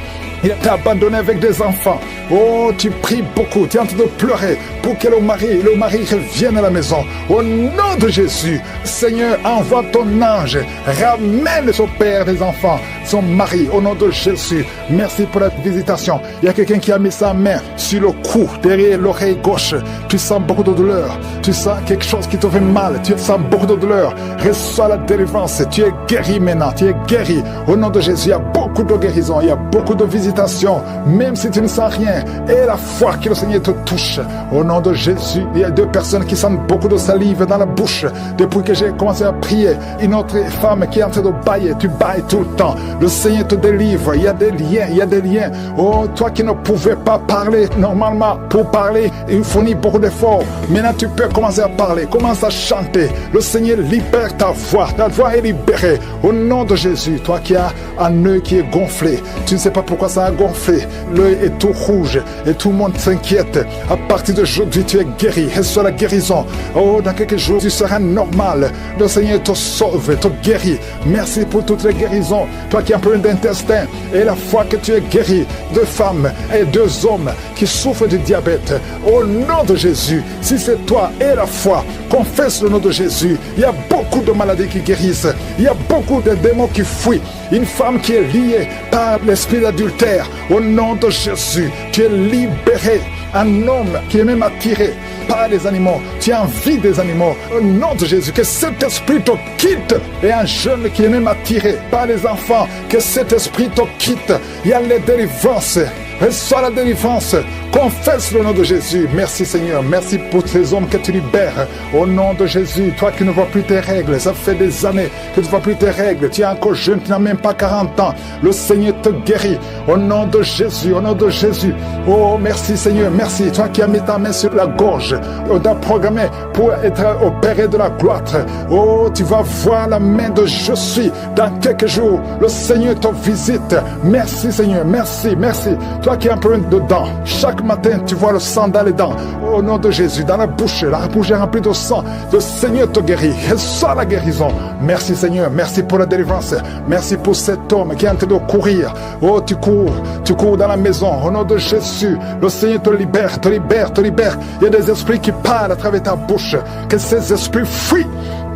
Speaker 2: Il t'a abandonné avec des enfants. Oh, tu pries beaucoup, tu es en train de pleurer pour que le mari revienne à la maison. Au nom de Jésus, Seigneur, envoie ton ange, ramène son père des enfants, son mari, au nom de Jésus. Merci pour la visitation. Il y a quelqu'un qui a mis sa main sur le cou, derrière l'oreille gauche. Tu sens beaucoup de douleur. Tu sens quelque chose qui te fait mal. Tu sens beaucoup de douleur. Reçois la délivrance. Tu es guéri maintenant. Tu es guéri. Au nom de Jésus, il y a beaucoup de guérison. Il y a beaucoup de visitation. Même si tu ne sens rien, et la foi que le Seigneur te touche. Au nom de Jésus, il y a 2 personnes qui sentent beaucoup de salive dans la bouche. Depuis que j'ai commencé à prier, une autre femme qui est en train de bailler, tu bailles tout le temps. Le Seigneur te délivre. Il y a des liens, il y a des liens. Oh, toi qui ne pouvais pas parler normalement, pour parler, il fournit beaucoup d'efforts. Maintenant, tu peux commencer à parler, commence à chanter. Le Seigneur libère ta voix est libérée. Au nom de Jésus, toi qui as un œil qui est gonflé, tu ne sais pas pourquoi ça a gonflé, l'œil est tout rouge et tout le monde s'inquiète. À partir d'aujourd'hui, tu es guéri. Reçois la guérison. Oh, dans quelques jours, tu seras normal. Le Seigneur te sauve, te guérit. Merci pour toutes les guérisons. Toi qui as un problème d'intestin, et la foi que tu es guéri. 2 femmes et 2 hommes qui souffrent du diabète. Au nom de Jésus, si c'est toi et la foi, confesse le nom de Jésus. Il y a beaucoup de maladies qui guérissent. Il y a beaucoup de démons qui fuient. Une femme qui est liée par l'esprit d'adultère. Au nom de Jésus, tu es libéré. Un homme qui est même attiré par les animaux. Tu as envie des animaux. Au nom de Jésus, que cet esprit te quitte. Et un jeune qui est même attiré par les enfants, que cet esprit te quitte. Il y a les délivrances. Reçois la délivrance. Confesse le nom de Jésus. Merci Seigneur. Merci pour ces hommes que tu libères. Au nom de Jésus, toi qui ne vois plus tes règles, ça fait des années que tu ne vois plus tes règles. Tu es encore jeune, tu n'as même pas 40 ans. Le Seigneur te guérit. Au nom de Jésus, au nom de Jésus. Oh, merci Seigneur, merci. Toi qui as mis ta main sur la gorge, on t'a programmé pour être opéré de la gloire. Oh, tu vas voir la main de je suis dans quelques jours. Le Seigneur te visite. Merci Seigneur, merci, merci. Toi qui as un problème de dents, chaque matin tu vois le sang dans les dents. Au nom de Jésus, dans la bouche est remplie de sang. Le Seigneur te guérit. Reçois la guérison. Merci Seigneur, merci pour la délivrance. Merci pour cet homme qui est en train de courir. Oh, tu cours dans la maison. Au nom de Jésus, le Seigneur te libère, te libère, te libère. Il y a des esprits qui parlent à travers ta bouche. Que ces esprits fuient.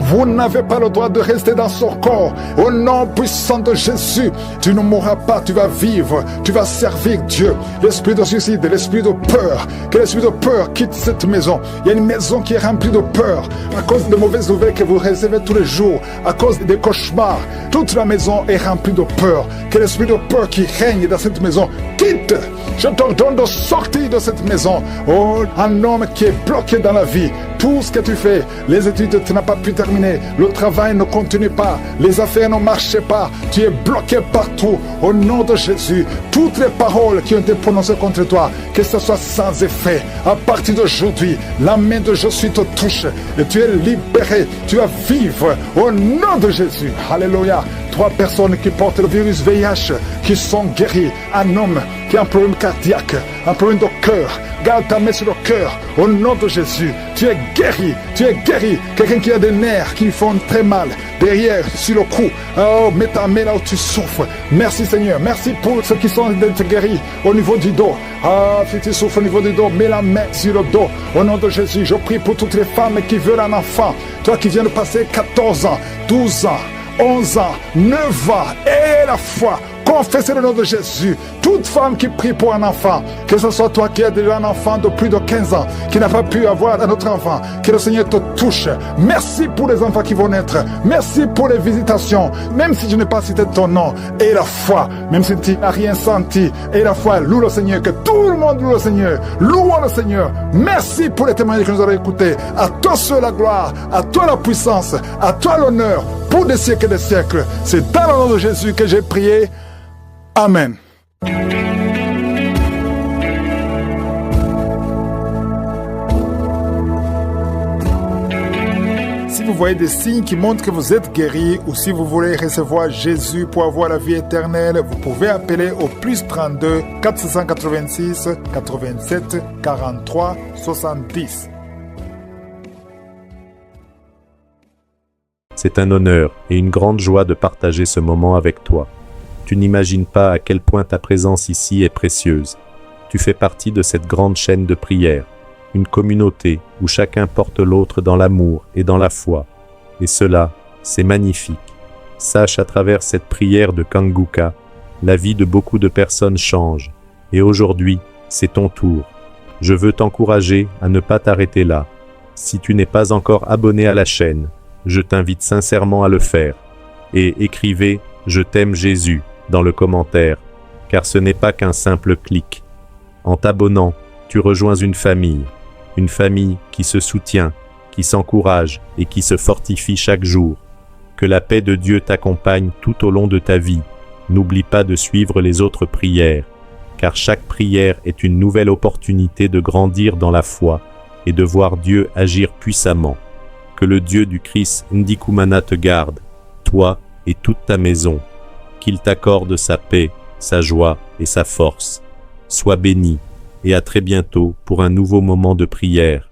Speaker 2: Vous n'avez pas le droit de rester dans son corps. Au nom puissant de Jésus, tu ne mourras pas, tu vas vivre, tu vas servir Dieu. L'esprit de suicide, l'esprit de peur, que l'esprit de peur quitte cette maison. Il y a une maison qui est remplie de peur à cause des mauvaises nouvelles que vous recevez tous les jours, à cause des cauchemars. Toute la maison est remplie de peur. Que l'esprit de peur qui règne dans cette maison quitte. Je t'ordonne de sortir de cette maison. Oh, un homme qui est bloqué dans la vie. Tout ce que tu fais, les études, tu n'as pas pu terminer. Le travail ne continue pas. Les affaires ne marchent pas. Tu es bloqué partout. Au nom de Jésus, toutes les paroles qui ont été prononcées contre toi, que ce soit sans effet. À partir d'aujourd'hui, la main de Jésus te touche et tu es libéré. Tu vas vivre au nom de Jésus. Alléluia. 3 personnes qui portent le virus VIH, qui sont guéries. Un homme qui a un problème cardiaque, un problème de cœur. Garde ta main sur le cœur. Au nom de Jésus, tu es guéri. Tu es guéri. Quelqu'un qui a des nerfs qui font très mal. Derrière, sur le cou. Oh, mets ta main là où tu souffres. Merci Seigneur. Merci pour ceux qui sont d'être guéris au niveau du dos. Ah, si tu souffres au niveau du dos, mets la main sur le dos. Au nom de Jésus, je prie pour toutes les femmes qui veulent un enfant. Toi qui viens de passer 14 ans, 12 ans, 11 ans, 9 ans, et la foi. Confessez le nom de Jésus. Toute femme qui prie pour un enfant, que ce soit toi qui as déjà un enfant de plus de 15 ans, qui n'a pas pu avoir un autre enfant, que le Seigneur te touche. Merci pour les enfants qui vont naître. Merci pour les visitations. Même si je n'ai pas cité ton nom, et la foi, même si tu n'as rien senti, et la foi, loue le Seigneur, que tout le monde loue le Seigneur. Louons le Seigneur. Merci pour les témoignages que nous avons écoutés. À toi seul la gloire, à toi la puissance, à toi l'honneur, pour des siècles et des siècles. C'est dans le nom de Jésus que j'ai prié. Amen. Si vous voyez des signes qui montrent que vous êtes guéri ou si vous voulez recevoir Jésus pour avoir la vie éternelle, vous pouvez appeler au plus 32 486 87 43 70.
Speaker 3: C'est un honneur et une grande joie de partager ce moment avec toi. Tu n'imagines pas à quel point ta présence ici est précieuse. Tu fais partie de cette grande chaîne de prière, une communauté où chacun porte l'autre dans l'amour et dans la foi. Et cela, c'est magnifique. Sache à travers cette prière de Kanguka, la vie de beaucoup de personnes change. Et aujourd'hui, c'est ton tour. Je veux t'encourager à ne pas t'arrêter là. Si tu n'es pas encore abonné à la chaîne, je t'invite sincèrement à le faire. Et écrivez « Je t'aime Jésus » dans le commentaire, car ce n'est pas qu'un simple clic. En t'abonnant, tu rejoins une famille qui se soutient, qui s'encourage et qui se fortifie chaque jour. Que la paix de Dieu t'accompagne tout au long de ta vie. N'oublie pas de suivre les autres prières, car chaque prière est une nouvelle opportunité de grandir dans la foi et de voir Dieu agir puissamment. Que le Dieu du Christ Ndikumana te garde, toi et toute ta maison. Qu'il t'accorde sa paix, sa joie et sa force. Sois béni et à très bientôt pour un nouveau moment de prière.